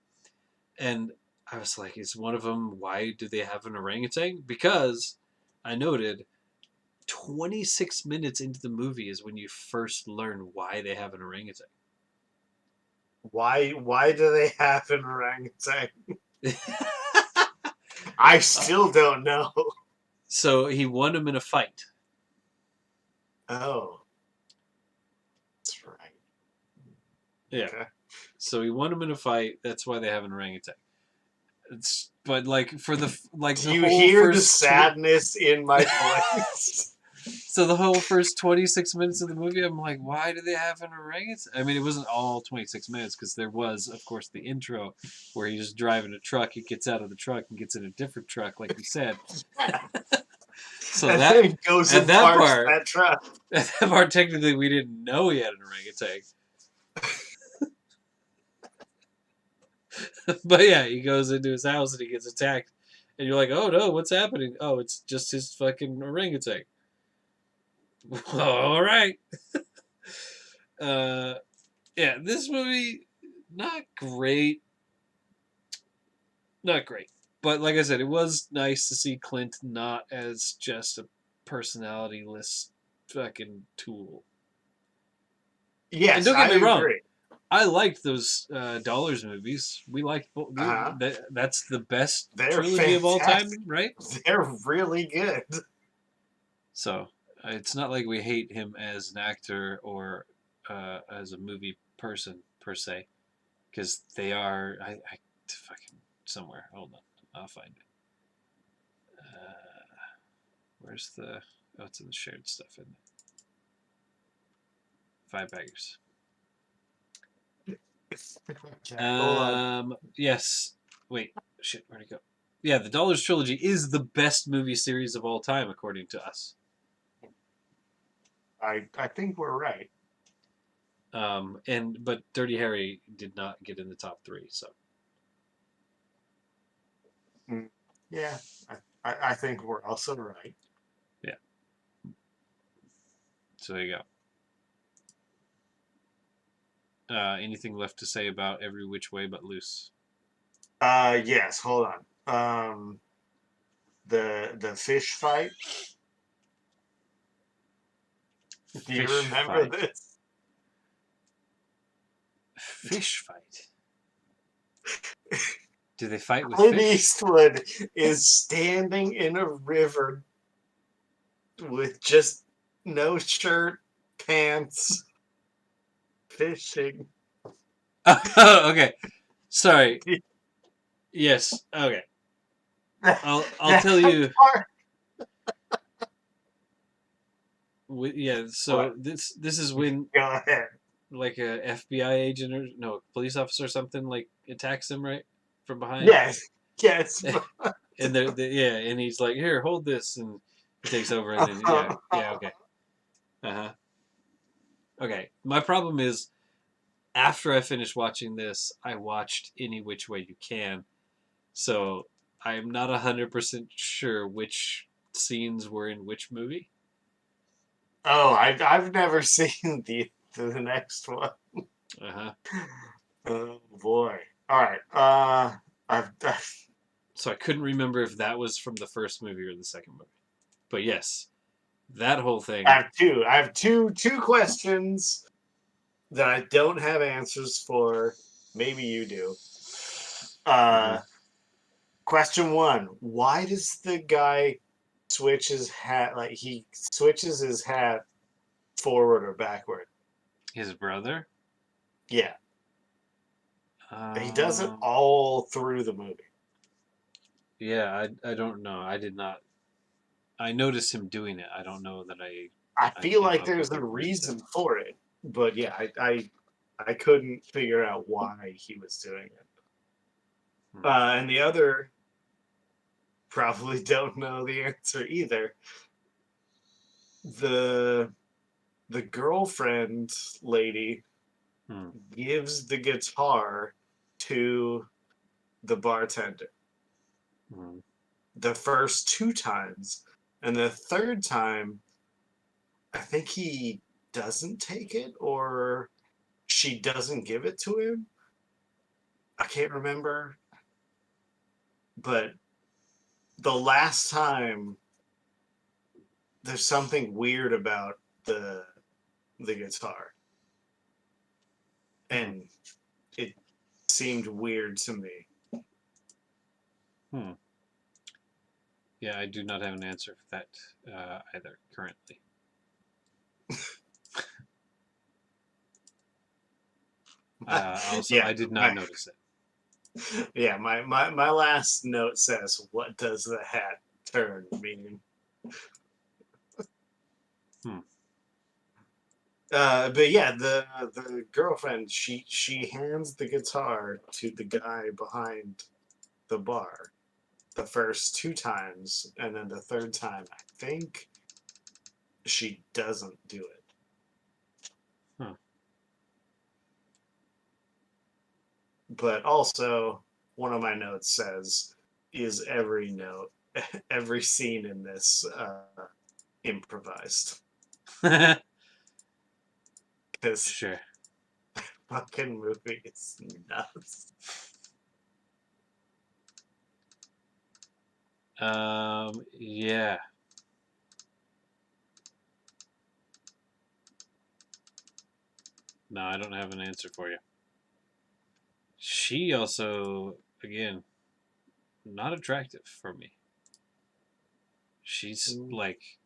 and I was like, is one of them, why do they have an orangutan? Because I noted 26 minutes into the movie is when you first learn why they have an orangutan. Why do they have an orangutan? I still don't know. So he won him in a fight. Oh, that's right. Yeah. Okay. So he won him in a fight. That's why they have an orangutan. But like for the like Do the you whole hear the first sadness in my voice? so the whole first 26 minutes of the movie, I'm like, why do they have an orangutan? I mean, it wasn't all 26 minutes because there was, of course, the intro where he's driving a truck. He gets out of the truck and gets in a different truck, like we said. So and that then goes at and that parks part, that truck. at that part, technically, we didn't know he had an orangutan. But yeah, he goes into his house and he gets attacked, and you're like, oh no, what's happening? Oh, it's just his fucking orangutan. All right. Uh, yeah, this movie not great, not great. But like I said, it was nice to see Clint not as just a personalityless fucking tool. And Yes, don't I get me wrong, agree. I liked those Dollars movies. We liked Uh-huh. that's the best They're trilogy of all fantastic. time, right? They're really good. So it's not like we hate him as an actor or as a movie person per se, because they are. I fucking somewhere. Hold on, I'll find it. Where's the? Oh, it's in the shared stuff. In Five Baggers. Okay, hold on. Yes. Wait. Shit. Where'd it go? Yeah, the Dollars trilogy is the best movie series of all time, according to us. I think we're right. But Dirty Harry did not get in the top three, so Mm, yeah, I think we're also right. yeah. So there you go. Anything left to say about Every Which Way But Loose? Yes, hold on. The fish fight. Do you Fish remember fight. this? Fish fight. Do they fight with Clint fish? Eastwood is standing in a river with just no shirt, pants, fishing. Oh, okay. Sorry. Yes. Okay. I'll tell you. Part. Yeah. So What? this is when Go ahead. like a FBI agent or no police officer or something like attacks him right from behind. Yes, yes. And yeah, and he's like, "Here, hold this," and he takes over, and then yeah, okay, uh-huh, okay. My problem is, after I finished watching this, I watched Any Which Way You Can, so I'm not 100% sure which scenes were in which movie. Oh, I've never seen the next one. Uh-huh. Oh boy. All right. I've So I couldn't remember if that was from the first movie or the second movie, but yes, that whole I thing. have two. I have two questions that I don't have answers for. Maybe you do. Mhm. Question one: why does the guy switch his hat? Like he switches his hat forward or backward? His brother. Yeah, he does it Um, all through the movie. yeah, I don't know. I did not. I noticed him doing it. I don't know that I I feel came like up there's with a a reason. reason for it, but yeah, I couldn't figure out why he was doing it. Hmm. And the other probably don't know the answer either. The the girlfriend lady Hmm. gives the guitar to the bartender Hmm. the first two times, and the third time I think he doesn't take it or she doesn't give it to him. I can't remember, but the last time there's something weird about the the guitar, Hmm. and it seemed weird to me. Hmm. Yeah, I do not have an answer for that either currently. Also, Yeah, I did not my notice it. yeah, my last note says, "What does the hat turn mean?" Hmm. But yeah, the girlfriend she hands the guitar to the guy behind the bar the first two times, and then the third time I think she doesn't do it. Huh. But also, one of my notes says, "Is every note, every scene in this improvised?" Because Sure. fucking movie is nuts. Yeah. No, I don't have an answer for you. She also, again, not attractive for me. She's Mm, like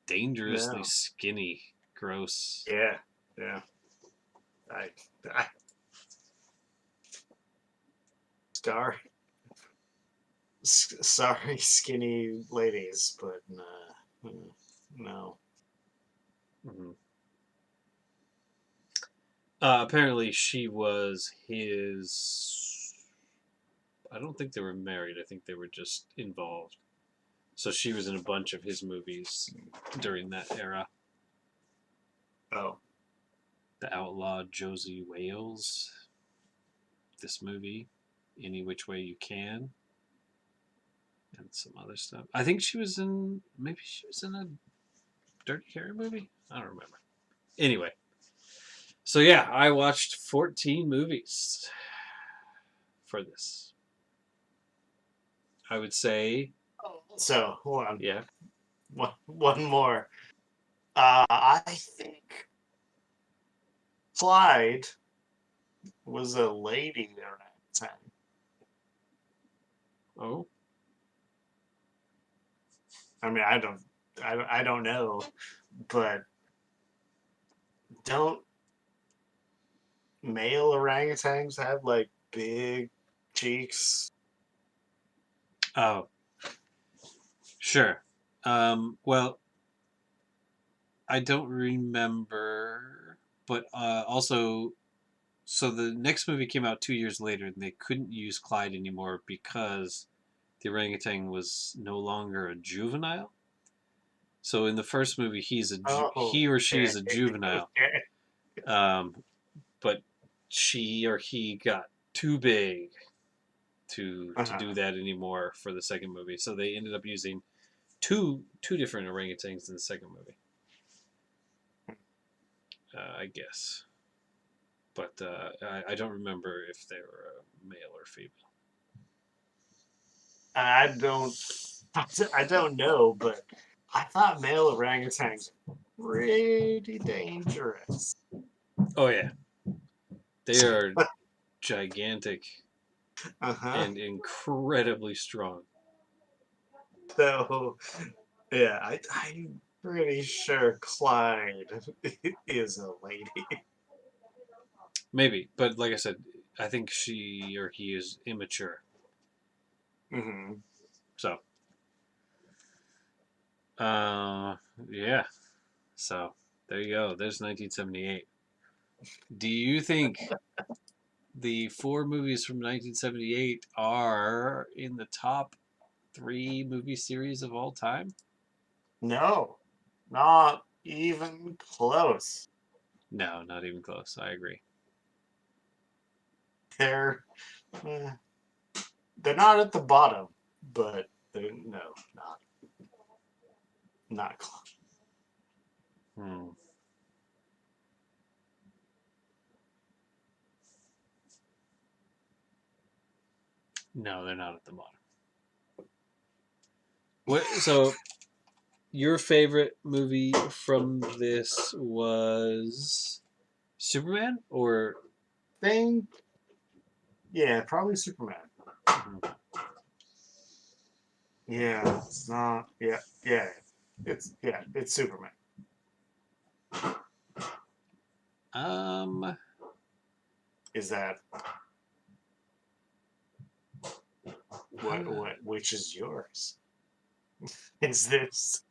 dangerously no. skinny, gross. Yeah. Yeah. I, I scar. Sorry, skinny ladies, but no. Mhm. Apparently, she was his. I don't think they were married. I think they were just involved. So she was in a bunch of his movies during that era. Oh, The Outlaw Josie Wales, this movie, Any Which Way You Can, and some other stuff. I think she was in, maybe she was in a Dirty Harry movie? I don't remember. Anyway, so yeah, I watched 14 movies for this. I would say, so hold on. yeah. One more. I think Clyde was a lady around the time. Oh, I mean, I don't know, but don't male orangutans have like big cheeks? oh, sure. Well, I don't remember, but also, so the next movie came out 2 years later, and they couldn't use Clyde anymore because the orangutan was no longer a juvenile. So in the first movie, Oh, he or she okay, is a juvenile, okay. um, but she or he got too big to Uh-huh. do that anymore for the second movie. So they ended up using two different orangutans in the second movie, I guess. But I don't remember if they were a male or female. I don't, I don't know, but I thought male orangutans were pretty dangerous. Oh yeah, they are gigantic Uh-huh. and incredibly strong. So, yeah, I'm pretty sure Clyde is a lady. Maybe, but like I said, I think she or he is immature. Hmm. So, uh, yeah. So there you go. There's 1978. Do you think the 4 movies from 1978 are in the top 3 movie series of all time? No, not even close. No, not even close. I agree. They're eh, they're not at the bottom, but they're no, not close. Hmm. No, they're not at the bottom. What? So, your favorite movie from this was Superman, or Thing, yeah, probably Superman. Mhm. Yeah, it's not. Yeah, it's Superman. um, Is that uh, which is yours? Is this?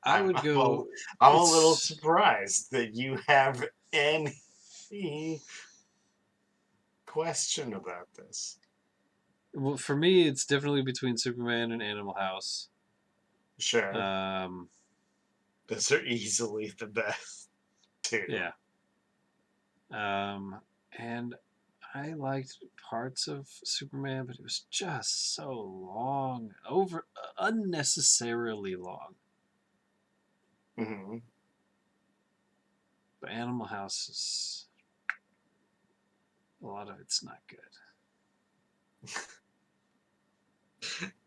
I I'm would I'm a, go. I'm a little It's surprised that you have any question about this. well for me. It's definitely between Superman and Animal House. Sure, Um, those are easily the best two. yeah. And I liked parts of Superman, but it was just so long, unnecessarily long. Hmm. But Animal House is a lot of it's not good.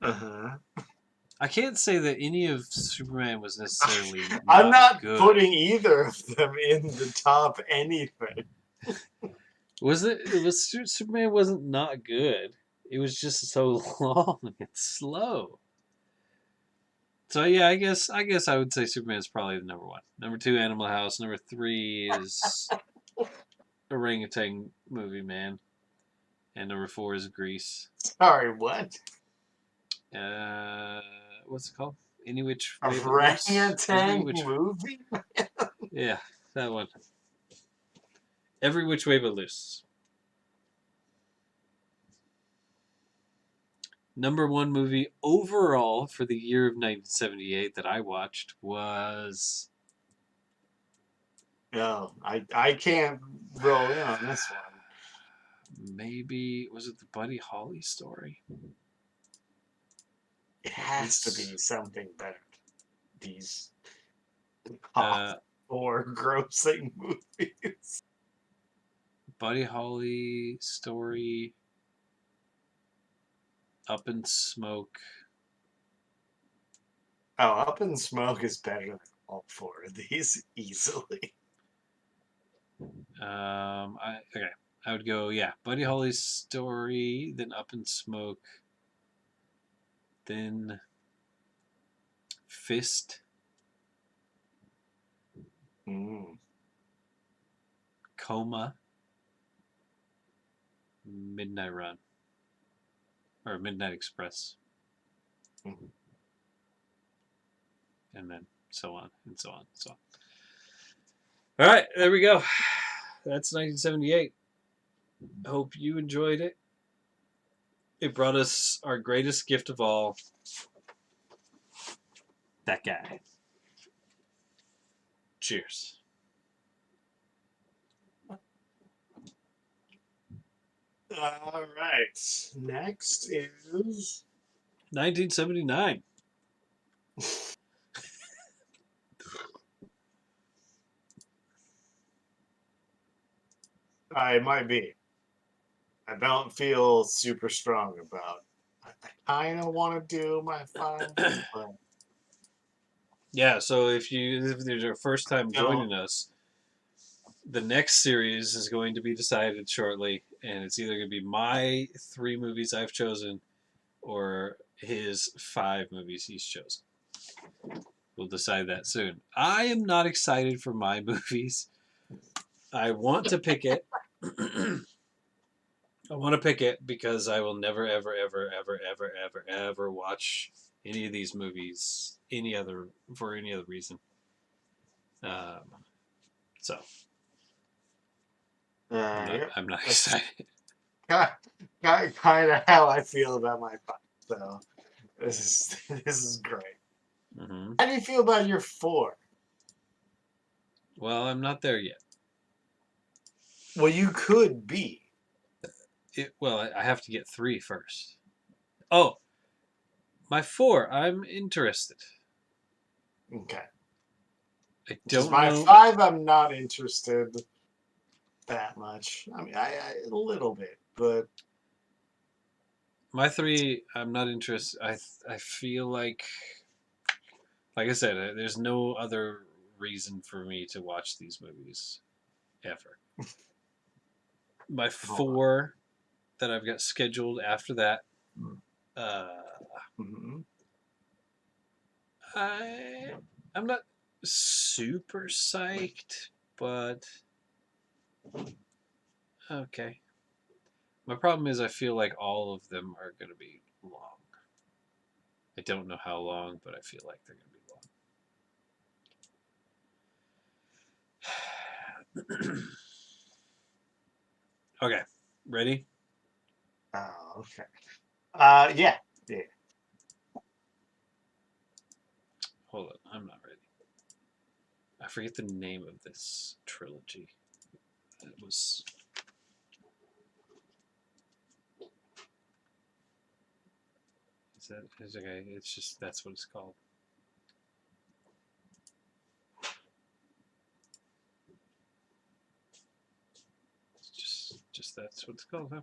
Uh-huh. I can't say that any of Superman was necessarily I'm not not good. putting either of them in the top anything. Was it? It was Superman wasn't not good. It was just so long and slow. So yeah, I guess I would say Superman is probably the number one. Number two, Animal House. Number three is Orangutan Movie Man, and number four is Grease. Sorry, what? Uh, what's it called? Any which way but loose. Every Orangutan which, movie? yeah, that one. Every which way but loose. Number one movie overall for the year of 1978 that I watched was No, I can't roll in on this one. maybe was it the Buddy Holly story? It has to It's be something better. These top uh, four grossing movies. Buddy Holly story, Up in Smoke. Oh, Up in Smoke is better than all four of these easily. I would go Buddy Holly's story, then Up in Smoke, then Fist, Mm. Coma, Midnight Run, or Midnight Express, Mhm. and then so on and so on and so on. All right, there we go. That's 1978. Hope you enjoyed it. It brought us our greatest gift of all, that guy. Cheers. All right. Next is 1979. I might be. I don't feel super strong about. I kind of want to do my five, but Yeah, so if there's your first time don't. joining us, the next series is going to be decided shortly, and it's either going to be my 3 movies I've chosen or his 5 movies he's chosen. We'll decide that soon. I am not excited for my movies. I want to pick it. I want to pick it because I will never, ever, ever, ever, ever, ever, ever watch any of these movies for any other reason. Um, so Yep. I'm not That's excited. kind of how I feel about my 5. So this this is great. Hmm. How do you feel about your 4? Well, I'm not there yet. Well, you could be. Well, I have to get 3 first. Oh, my 4. I'm interested. Okay. I Because don't my know. 5, I'm not interested that much. I mean, a little bit, but My 3, I'm not interested. I feel like I said, there's no other reason for me to watch these movies ever. My hold 4 that I've got scheduled after that. on. Uh, Mhm. I'm not super psyched, but okay. My problem is I feel like all of them are going to be long. I don't know how long, but I feel like they're going to be long. Okay, ready? Oh, okay. Yeah, yeah. Hold on, I'm not ready. I forget the name of this trilogy. It was. Is okay? It's just that's what it's called. It's just that's what it's called, huh?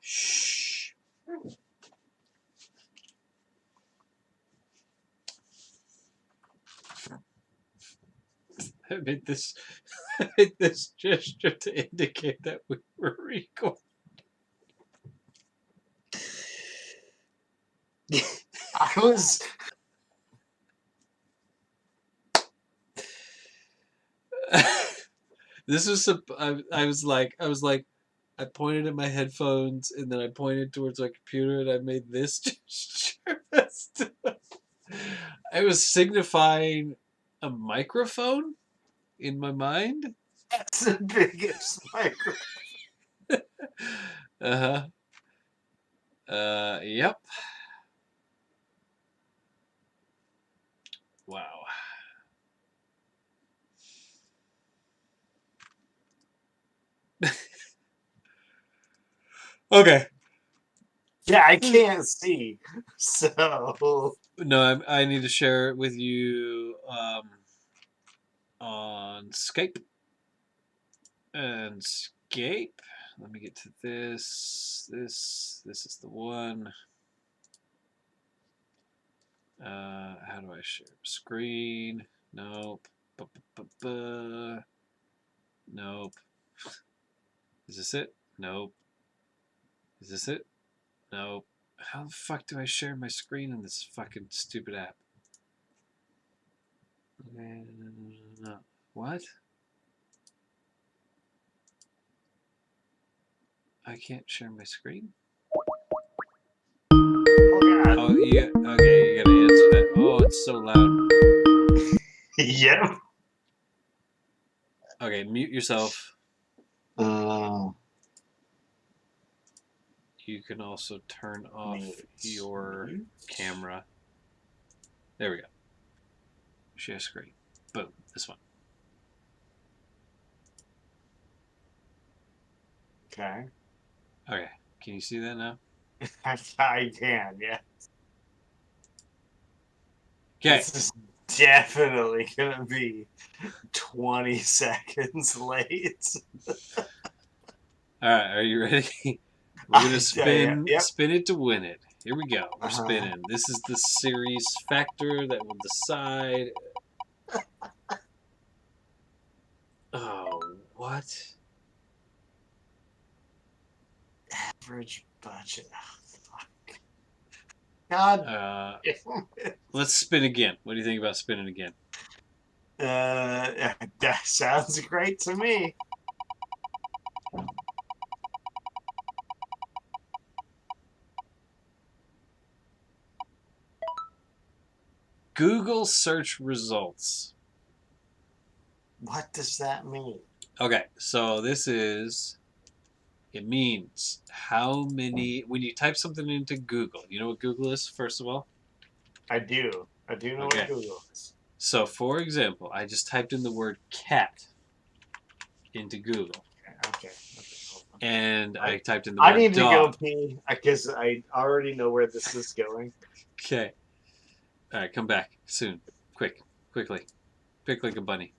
Shh. I made this. I made this gesture to indicate that we were recording. I was. This was. I was like. I pointed at my headphones and then I pointed towards my computer and I made this gesture. I was signifying a microphone in my mind. That's the biggest microphone. Uh huh. Yep. Wow. Okay. Yeah, I can't see. So. No, I need to share it with you on Skype. And Skype. Let me get to this. This is the one. How do I share screen? Nope. Nope. Is this it? Nope. Is this it? Nope. How the fuck do I share my screen in this fucking stupid app? No. What? I can't share my screen? Oh God. Oh, yeah. Okay, you gotta answer that. Oh, it's so loud. Yep. Okay, mute yourself. Uh, You can also turn off mute. your Mute. camera. There we go. Share screen. Boom. This one. Okay. Okay. Can you see that now? I can. Yeah. Okay. This is definitely gonna be 20 seconds late. All right. Are you ready? We're gonna Yeah. Yep. spin it to win it. Here we go. We're Uh-huh. spinning. This is the series factor that will decide. Oh, what? Average budget. Oh, fuck. God Uh, damn it. let's spin again. What do you think about spinning again? That sounds great to me. Google search results. What does that mean? Okay, so it means how many, when you type something into Google, you know what Google is, first of all? I do. I do know what Okay, Google is. so for example, I just typed in the word cat into Google, Okay. Okay. Hold on. and I typed in the I word need to go dog. pee because I already know where this is going. Okay, all right, come back soon. Quickly. Quick like a bunny.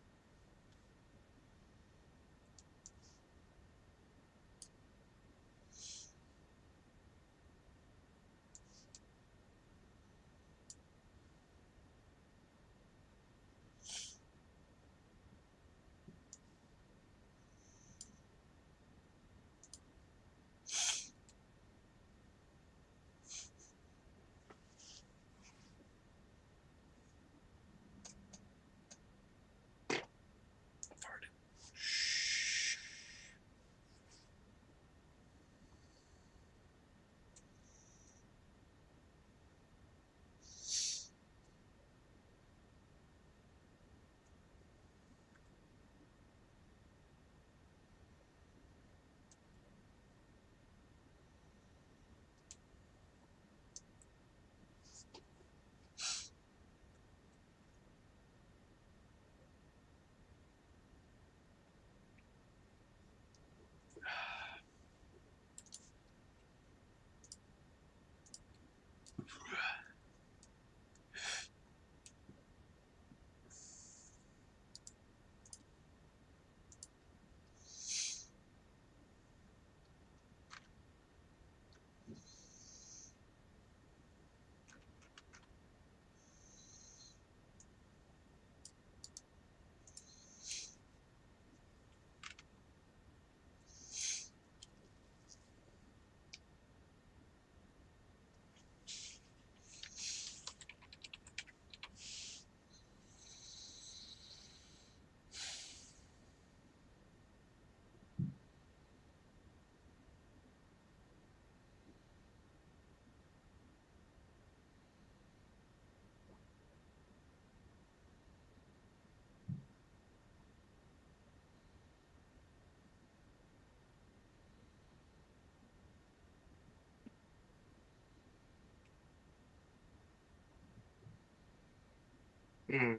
Hmm.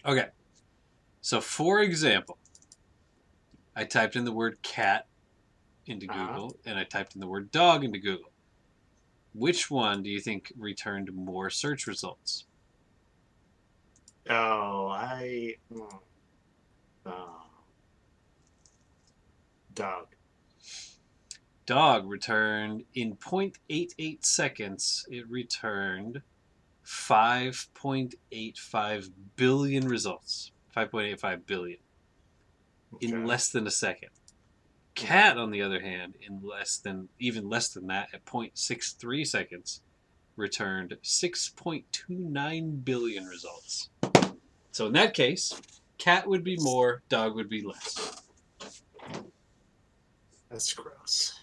Okay, so for example, I typed in the word cat into Uh-huh. Google and I typed in the word dog into Google. Which one do you think returned more search results? Oh, I. Oh, dog. Dog returned in 0.88 seconds, it returned 5.85 billion results. 5.85 billion in Okay. less than a second. Hmm. Cat, on the other hand, in even less than that, at 0.63 seconds, returned 6.29 billion results. So in that case, cat would be more, dog would be less. That's gross.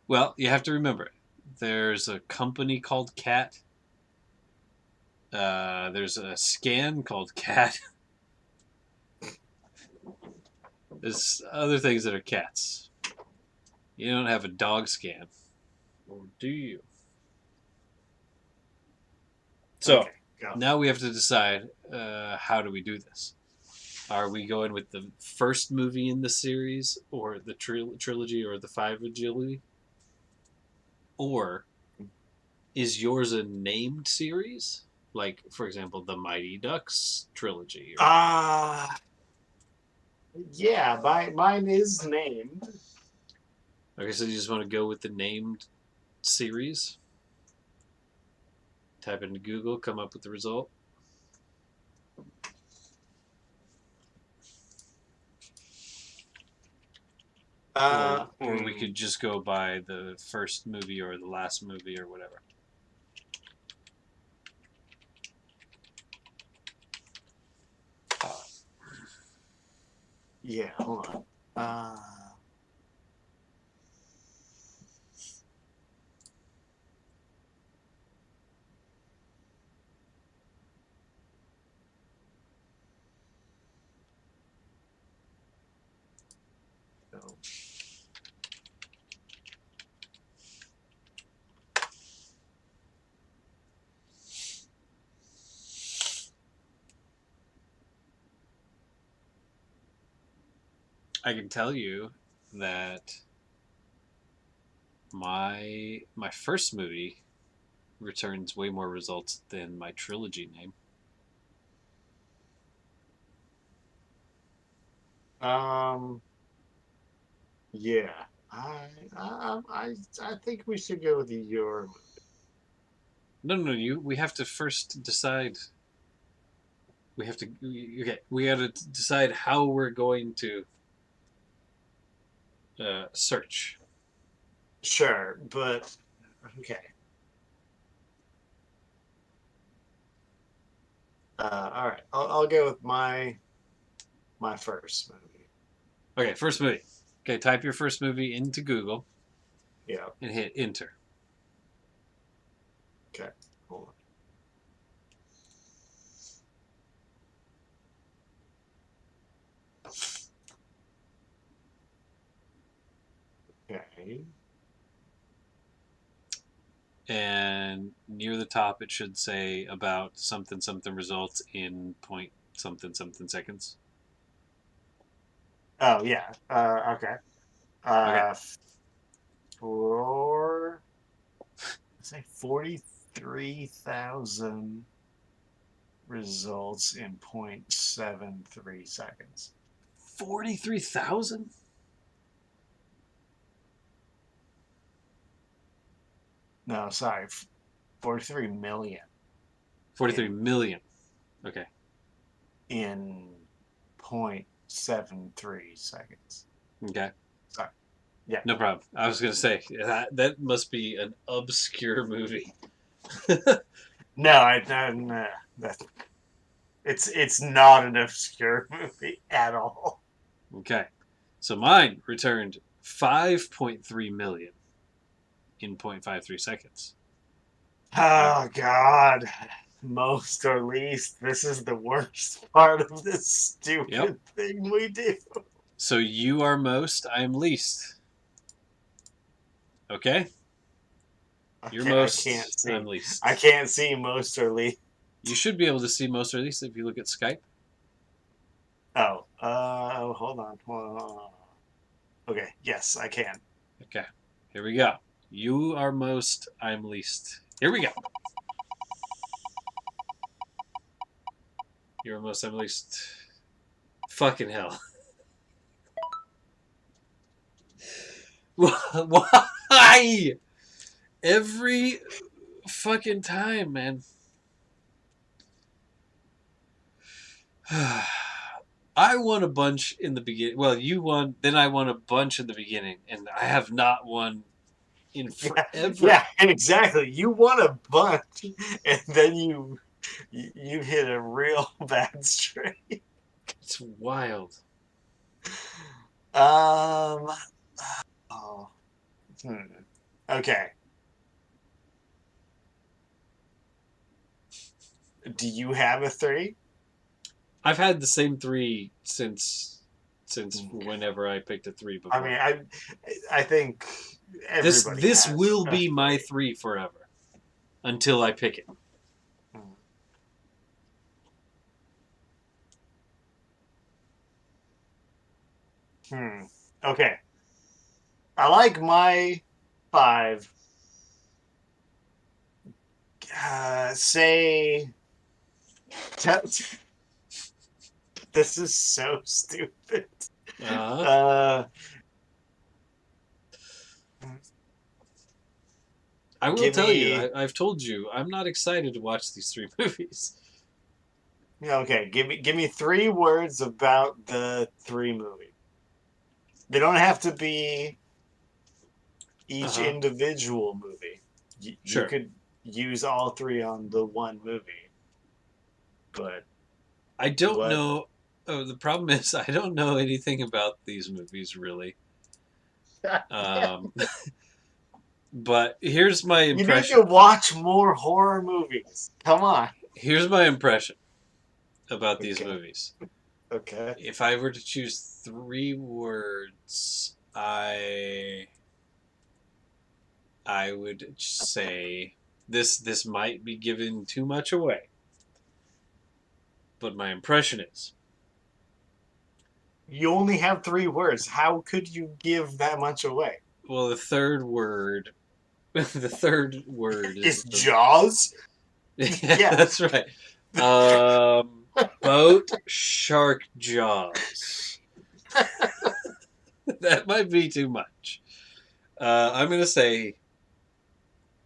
Well, you have to remember, there's a company called Cat. There's a scan called Cat. There's other things that are cats. You don't have a dog scan, or do you? So Okay. Go. now we have to decide how do we do this? Are we going with the first movie in the series, or the trilogy, or the 5 agility? Or is yours a named series? Like, for example, the Mighty Ducks trilogy. Or Yeah. Mine is named. okay, so you just want to go with the named series? Type into Google, come up with the result. Or we could just go by the first movie or the last movie or whatever. Yeah. Hold on. So. I can tell you that my first movie returns way more results than my trilogy name. Yeah. I think we should go with your. No, no, you. We have to first decide. We have to. Okay, we got to decide how we're going to search. Sure, but okay. All right. I'll go with my first movie. Okay, first movie. Okay, type your first movie into Google Yeah. and hit enter. Okay. Hold on. Okay. And near the top, it should say about something something results in point something something seconds. Oh yeah. Okay. Okay, Uh, for say 43,000 results in 0.73 seconds. 43,000. No, sorry, 43 million 43 in million. Okay, in 0.73 seconds. okay, Sorry. Yeah. no problem. I was gonna say that must be an obscure movie. No, no, that it's not an obscure movie at all. Okay, so mine returned 5.3 million in 0.53 seconds. All right. Oh God. Most or least, this is the worst part of this Yep. stupid thing we do. So you are most, I am least. Okay? You're Okay, I can't most, I'm see. I least. can't see most or least. You should be able to see most or least if you look at Skype. Hold on, hold on. Okay, yes, I can. Okay. Here we go. You are most, I'm least. Here we go. You're most, I'm least. Fucking hell. Why? Every fucking time, man. I won a bunch in the beginning. Well, you won, then I won a bunch in the beginning, and I have not won in Yeah, forever. yeah, and exactly. You won a bunch, and then you hit a real bad streak. It's wild. Um. Oh. Hmm. Okay. Do you have a three? I've had the same three since whenever I picked a three I before. mean, I think everybody This has will a be my three. three forever until I pick it. Hmm. Okay. I like my five. Say, te- this is so stupid. Uh, Uh, I will give tell you, me I've told you, I'm not excited to watch these three movies. okay. Give me 3 words about the three movies. They don't have to be Uh each huh. individual movie. You Sure. could use all three on the one movie, but I don't what? know. Oh, the problem is I don't know anything about these movies really. Um, but here's my You need to impression. watch more horror movies. Come on. Here's my impression about these Okay. movies. Okay. If I were to choose 3 words, I would say this might be giving too much away, but my impression is You only have 3 words. How could you give that much away? well the third word the third word Is is the Jaws? yeah Yeah. that's right. Boat shark jaws. That might be too much. I'm gonna say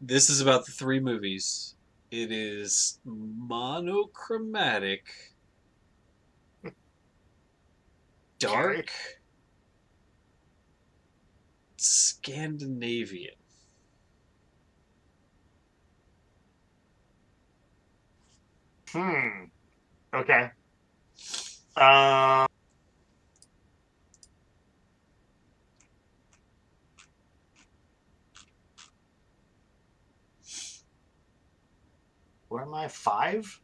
this is about the 3 movies. It is monochromatic, Okay. dark, Scandinavian. Hmm. Okay. Um. Where am I? 5?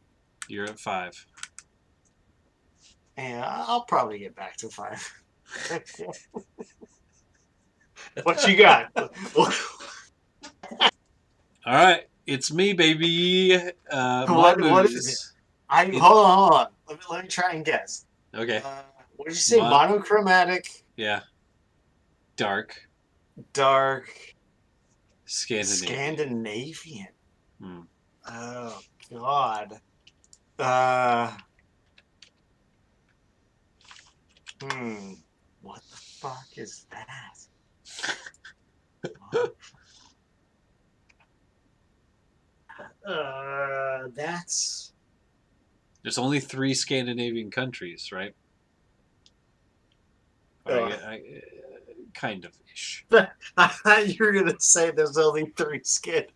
You're at 5. Yeah, I'll probably get back to 5. What you got? All right, it's me, baby. My What is it? movies. I It hold on. Let me try and guess. okay. What did you say? Mon Monochromatic, yeah, dark, dark, Scandinavian. Scandinavian. Hmm. Oh God. Uh. Hmm. What the fuck is that? That's. There's only 3 Scandinavian countries, right? Or Uh, kind of ish. I thought you were gonna say there's only 3 Scandinavian.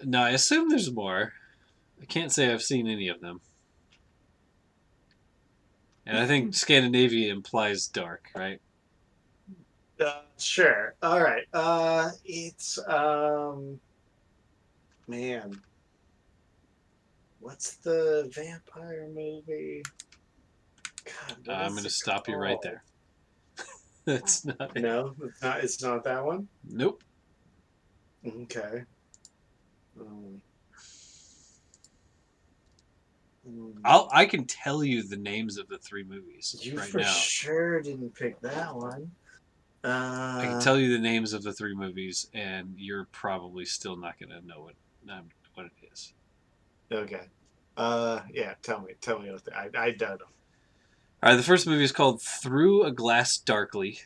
No, I assume there's more. I can't say I've seen any of them. And I think Scandinavia implies dark, right? Sure. All right. It's man, what's the vampire movie? God, what I'm is going to it stop you right called? there. That's not it. No, it's not. It's not that one. Nope. Okay. Um, hmm. I can tell you the names of the 3 movies You right for now. sure didn't pick that one. I can Uh, tell you the names of the 3 movies, and you're probably still not going to know what it is. okay. Yeah. Tell me what I don't know. All right, the first movie is called Through a Glass Darkly.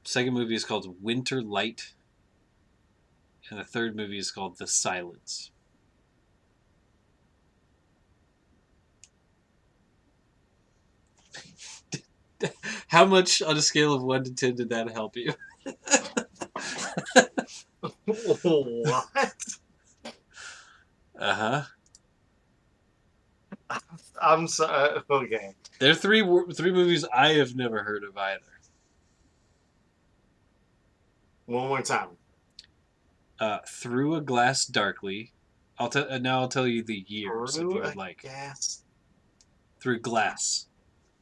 Second movie is called Winter Light, and the third movie is called The Silence. How much on a scale of 1 to 10 did that help you? What? Uh huh. I'm sorry. Okay. There are three movies I have never heard of either. One more time. Through a Glass Darkly. I'll tell you the years if Through you would a like. gas. Through Glass.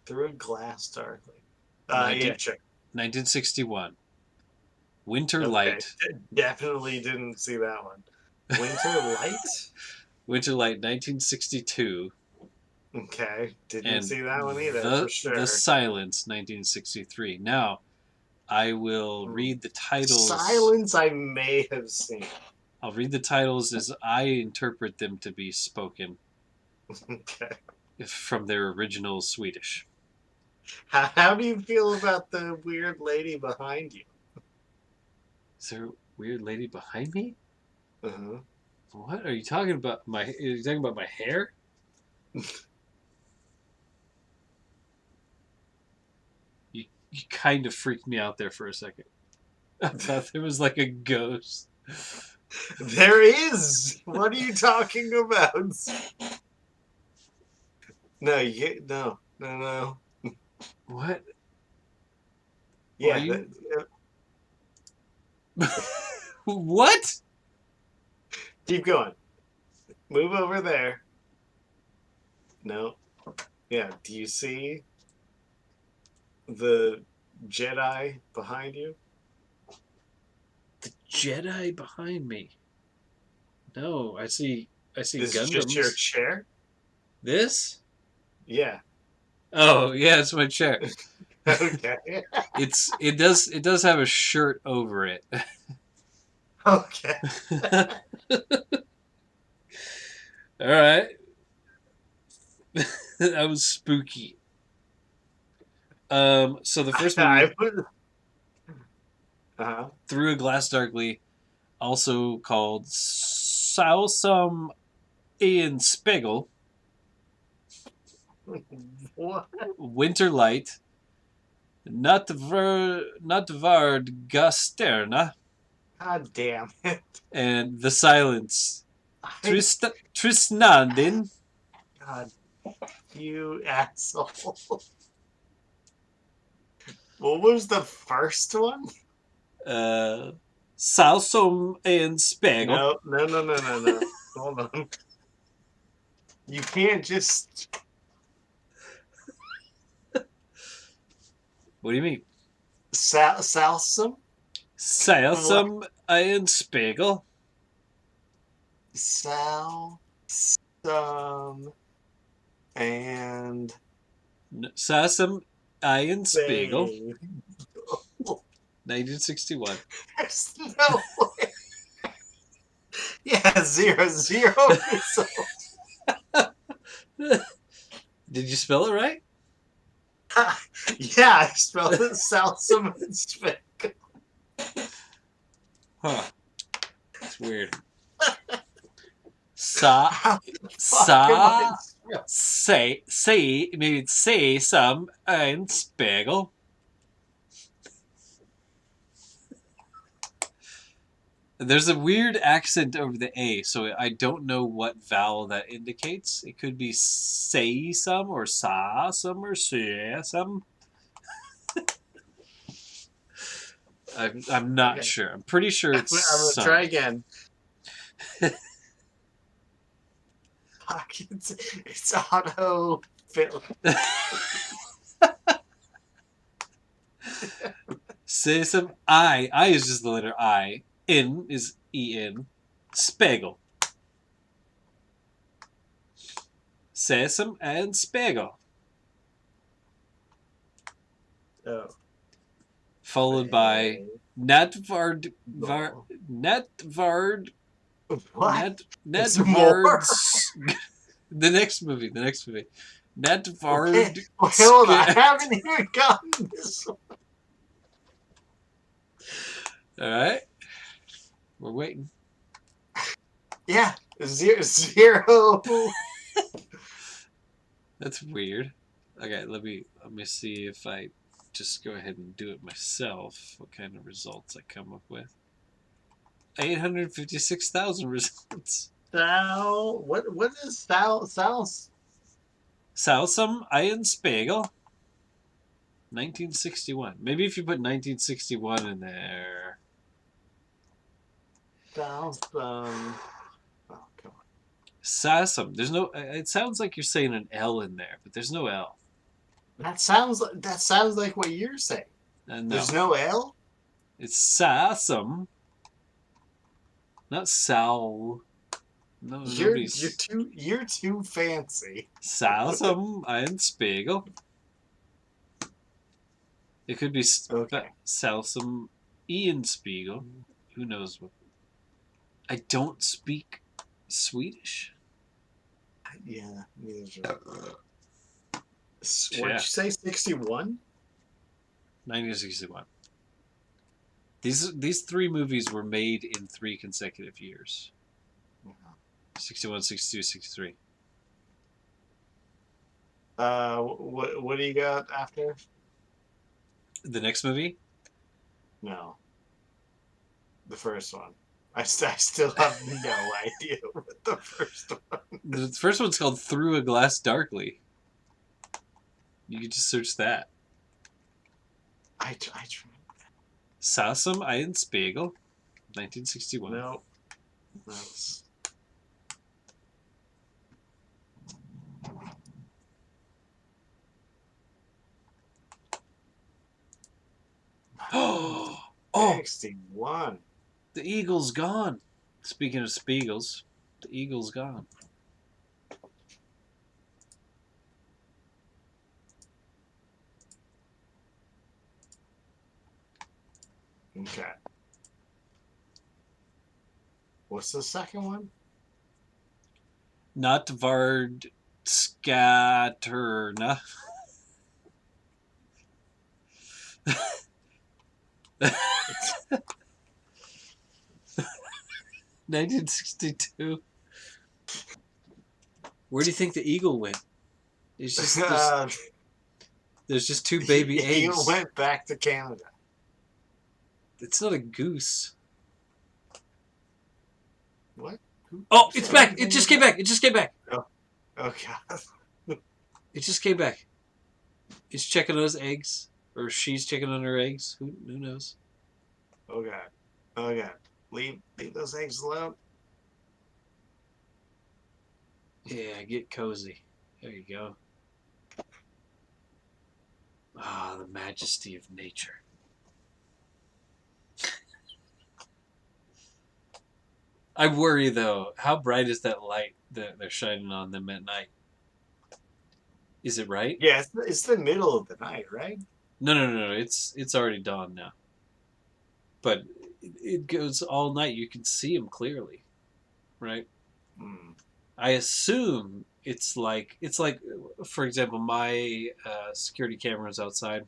Through a glass darkly. Yeah, 19, sure. 1961. Winter Okay. Light. Definitely didn't see that one. Winter Light? Winter Light 1962. Okay. Didn't And see that one either, for The sure. Silence 1963. Now, I will Hmm. read the titles. Silence I may have seen. I'll read the titles as I interpret them to be spoken Okay. from their original Swedish. How do you feel about the weird lady behind you? Is there a weird lady behind me? Uh-huh. What are you talking about? Are you talking about my hair? You kind of freaked me out there for a second. I thought there was like a ghost. There is. What are you talking about? No. What? Why Yeah, you? What? keep going. Move over there. No. Yeah. Do you see the Jedi behind you? The Jedi behind me. No, I see This is just your Gundams. chair? This? Yeah. Oh, yeah, it's my chair. Okay. It does have a shirt over it. Okay. All right. That was spooky. So the first movie, I would. Uh-huh. Through a Glass Darkly, also called Sausum Ian Spiegel, What? Winter Light, Natvard Gasterna, God damn it. and The Silence. I, Trisnandin, God, you asshole. What was the first one? Sausum Ian Spiegel. No, no, no, no, no, no. Hold on. You can't just. What do you mean? Salsum? What? Sausum Ian Spiegel. Salsum and Sausum Ian Spiegel, Bay. 1961. There's no way. Yeah, 0 results. Did you spell it right? Yeah, I spelled it Salsum and Spick. Huh. It's weird. Sa How the fuck am sa I spell- say maybe it's say some and Spiegel. There's a weird accent over the A, so I don't know what vowel that indicates. It could be say some or sa some or say some. I'm not Okay. sure. I'm pretty sure I'm it's gonna some. try again. Fuck, it's auto fill. Say some I. I is just the letter I. In is E-N. Spiegel. Sesam and Spiegel. Oh. Followed by Netvard. No. Netvard. What? It's more. Netvard's. The next movie. Okay. Netvard. Well, hold on. I haven't even gotten this one. Alright. We're waiting. Yeah. 0. That's weird. Okay, let me see if I just go ahead and do it myself. What kind of results I come up with? 856,000 results. What is Sal's? Salsum Ian Spiegel. 1961. Maybe if you put 1961 in there. Oh, come on. Sassum. There's no. It sounds like you're saying an L in there, but there's no L. That sounds like what you're saying. No. There's no L? It's Sassum. Not Sal. No, You're nobody's. you're too fancy. Sassum Ian Spiegel. It could be Okay. Salsum Ian Spiegel. Who knows what? I don't speak Swedish. Yeah. What Yeah. did you say? 61? 1961. These three movies were made in 3 consecutive years. 61, 62, 63. What do you got after? The next movie? No. The first one. I still have no idea what the first one. The first one's called Through a Glass Darkly. You could just search that. I Sassum Ian Spiegel, 1961. No. That's Oh, 61. the eagle's gone. Speaking of Spiegels, the eagle's gone. Okay. What's the second one? Not Vard Scatterna. 1962. Where do you think the eagle went? It's just there's just two baby He eggs. went back to Canada. It's not a goose. What? Oh, it's back! It just came back! It just came back! Oh God. It just came back. It's checking on his eggs. Or she's checking on her eggs. Who knows? Oh God. Oh God. Leave those eggs alone. Yeah, get cozy. There you go. Ah, the majesty of nature. I worry though. How bright is that light that they're shining on them at night? Is it right? Yeah, it's the middle of the night, right? No. It's already dawn now. But it goes all night. You can see them clearly, right? Mm. I assume it's like for example, my security cameras outside.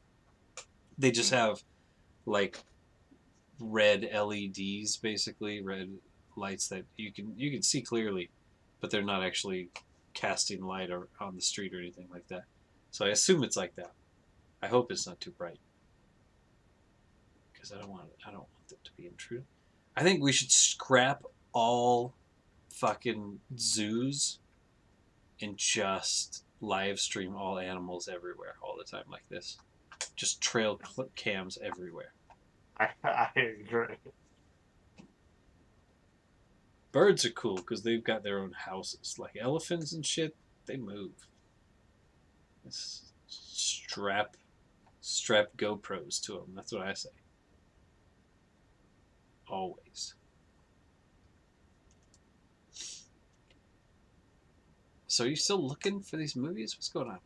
They just have like red LEDs, basically red lights that you can see clearly, but they're not actually casting light on the street or anything like that. So I assume it's like that. I hope it's not too bright because I don't want them to be intrusive. I think we should scrap all fucking zoos and just live stream all animals everywhere all the time like this. Just trail cams everywhere. I agree. Birds are cool because they've got their own houses. Like elephants and shit, they move. It's strap GoPros to them. That's what I say. Always. So are you still looking for these movies? What's going on?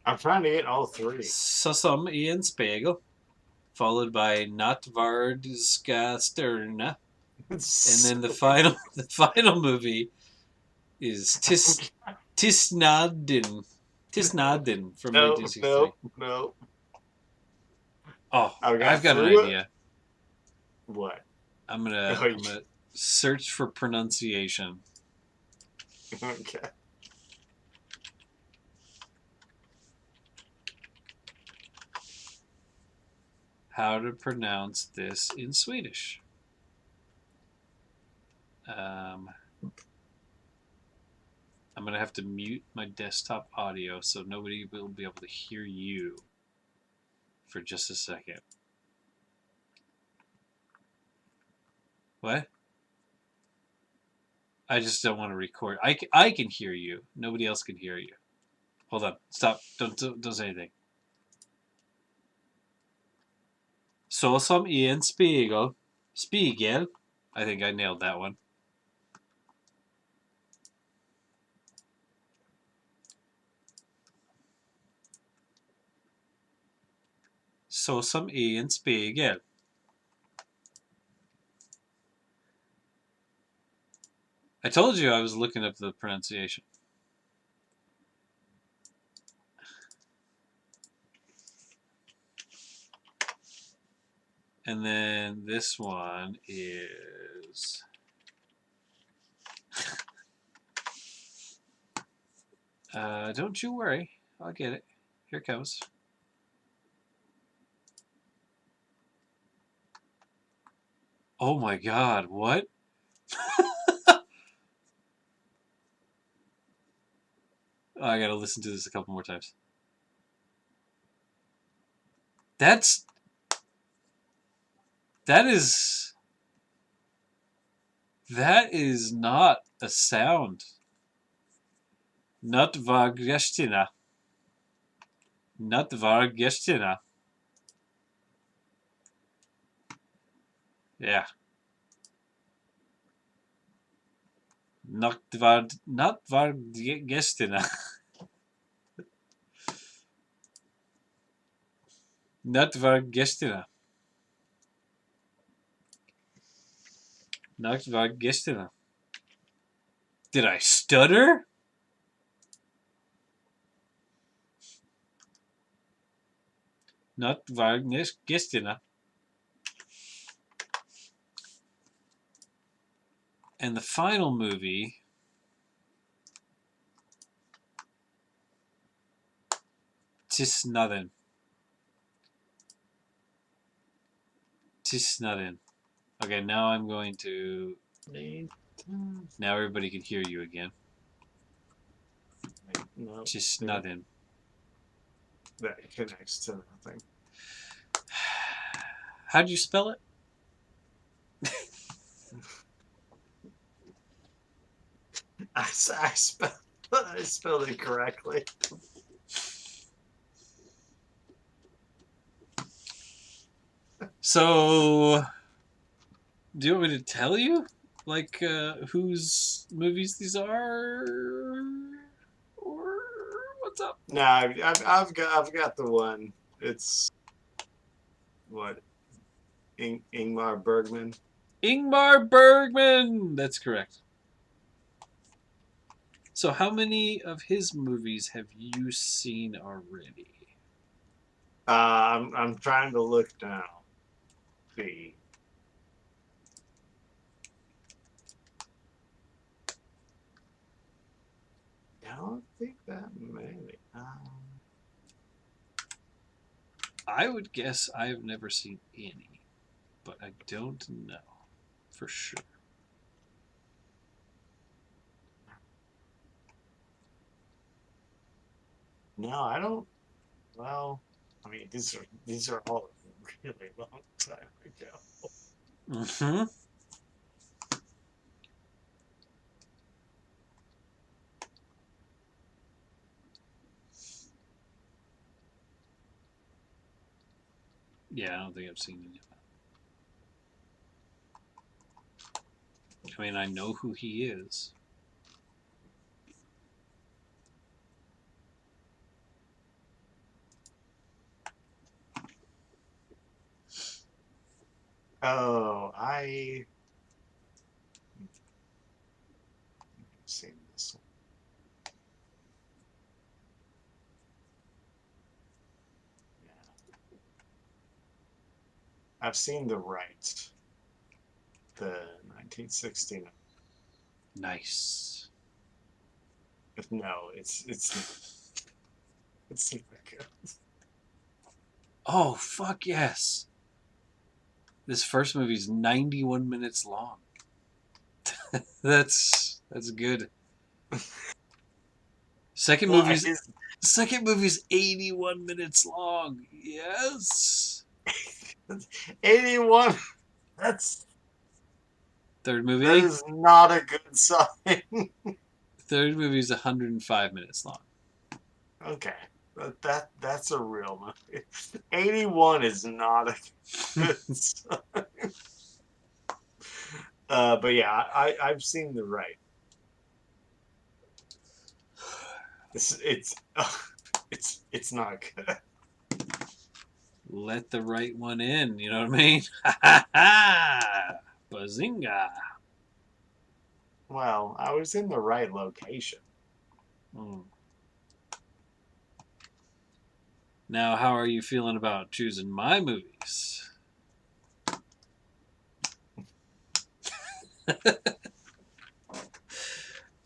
I'm trying to get all three. Sussum Ian Spiegel, followed by Natvardska Sterna, and then the final movie is Tisnadin from No, 1963. no. Oh, I've got an idea. What? I'm gonna search for pronunciation. Okay. How to pronounce this in Swedish? I'm gonna have to mute my desktop audio so nobody will be able to hear you for just a second. What? I just don't want to record. I can hear you. Nobody else can hear you. Hold on. Stop. Don't say anything. Så som i en spegel. Spiegel. I think I nailed that one. Så som i en spegel. I told you I was looking up the pronunciation. And then this one is... don't you worry. I'll get it. Here it comes. Oh my god, what? I gotta listen to this a couple more times. That is not a sound. Not Vargestina. Yeah. Nacht var gestern. Nacht var gestern. Nacht var gestern. Did I stutter? Nacht var gestern. And the final movie, Tystnaden. Tystnaden. Okay, now I'm going to. Now everybody can hear you again. No, Tystnaden. that connects to nothing. How'd you spell it? I spelled it correctly. So, do you want me to tell you, like, whose movies these are, or what's up? No, I've got the one. It's what Ingmar Bergman. Ingmar Bergman. That's correct. So, how many of his movies have you seen already? I'm trying to look now. See. I don't think that many. I would guess I've never seen any, but I don't know for sure. No, I don't. Well, I mean, these are all a really long time ago. Mm-hmm. Yeah, I don't think I've seen any of them. I mean, I know who he is. Oh, I've seen this one. Yeah. I've seen The Right, the 1969. Nice. No, it's not good. Oh, fuck yes. This first movie's 91 minutes long. That's good. Second Why movie's is second movie's 81 minutes long. Yes. 81? That's Third that movie? is not a good sign. Third movie's 105 minutes long. Okay. That's a real movie. 81 is not a good sign. But yeah, I've seen The Right. It's it's not good. Let the right one in, you know what I mean? Ha ha ha! Bazinga! Well, I was in the right location. Mm. Now, how are you feeling about choosing my movies?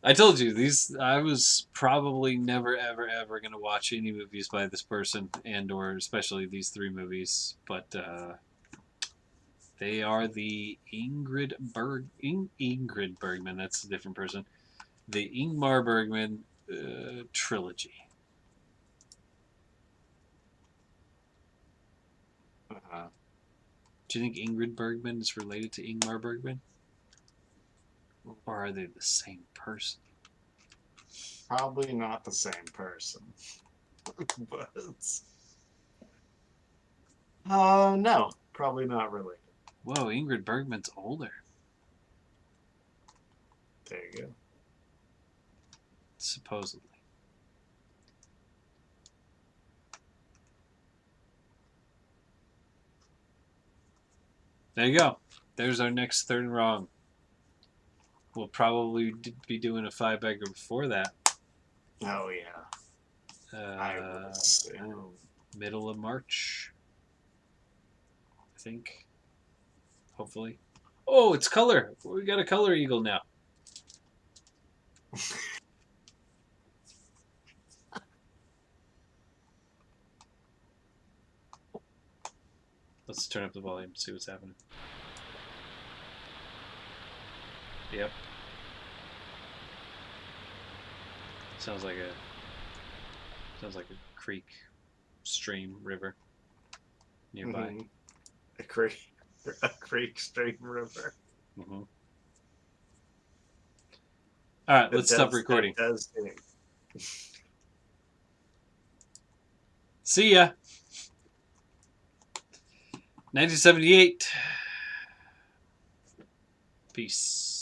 I told you these. I was probably never, ever, ever going to watch any movies by this person, and/or especially these three movies. But they are the Ingrid Bergman. That's a different person. The Ingmar Bergman trilogy. Uh, Do you think Ingrid Bergman is related to Ingmar Bergman, or are they the same person? Probably not the same person. But no, probably not related. Whoa, Ingrid Bergman's older. There you go. Supposedly. There you go. There's our next third and wrong. We'll probably be doing a 5-bagger before that. Oh yeah. I would assume. Middle of March. I think. Hopefully. Oh, it's color. We got a color eagle now. Let's turn up the volume, see what's happening. Yep. Sounds like a creek, stream, river nearby. Mm-hmm. A creek, stream, river. Mm-hmm. All right, let's stop recording. See ya. 1978. Peace.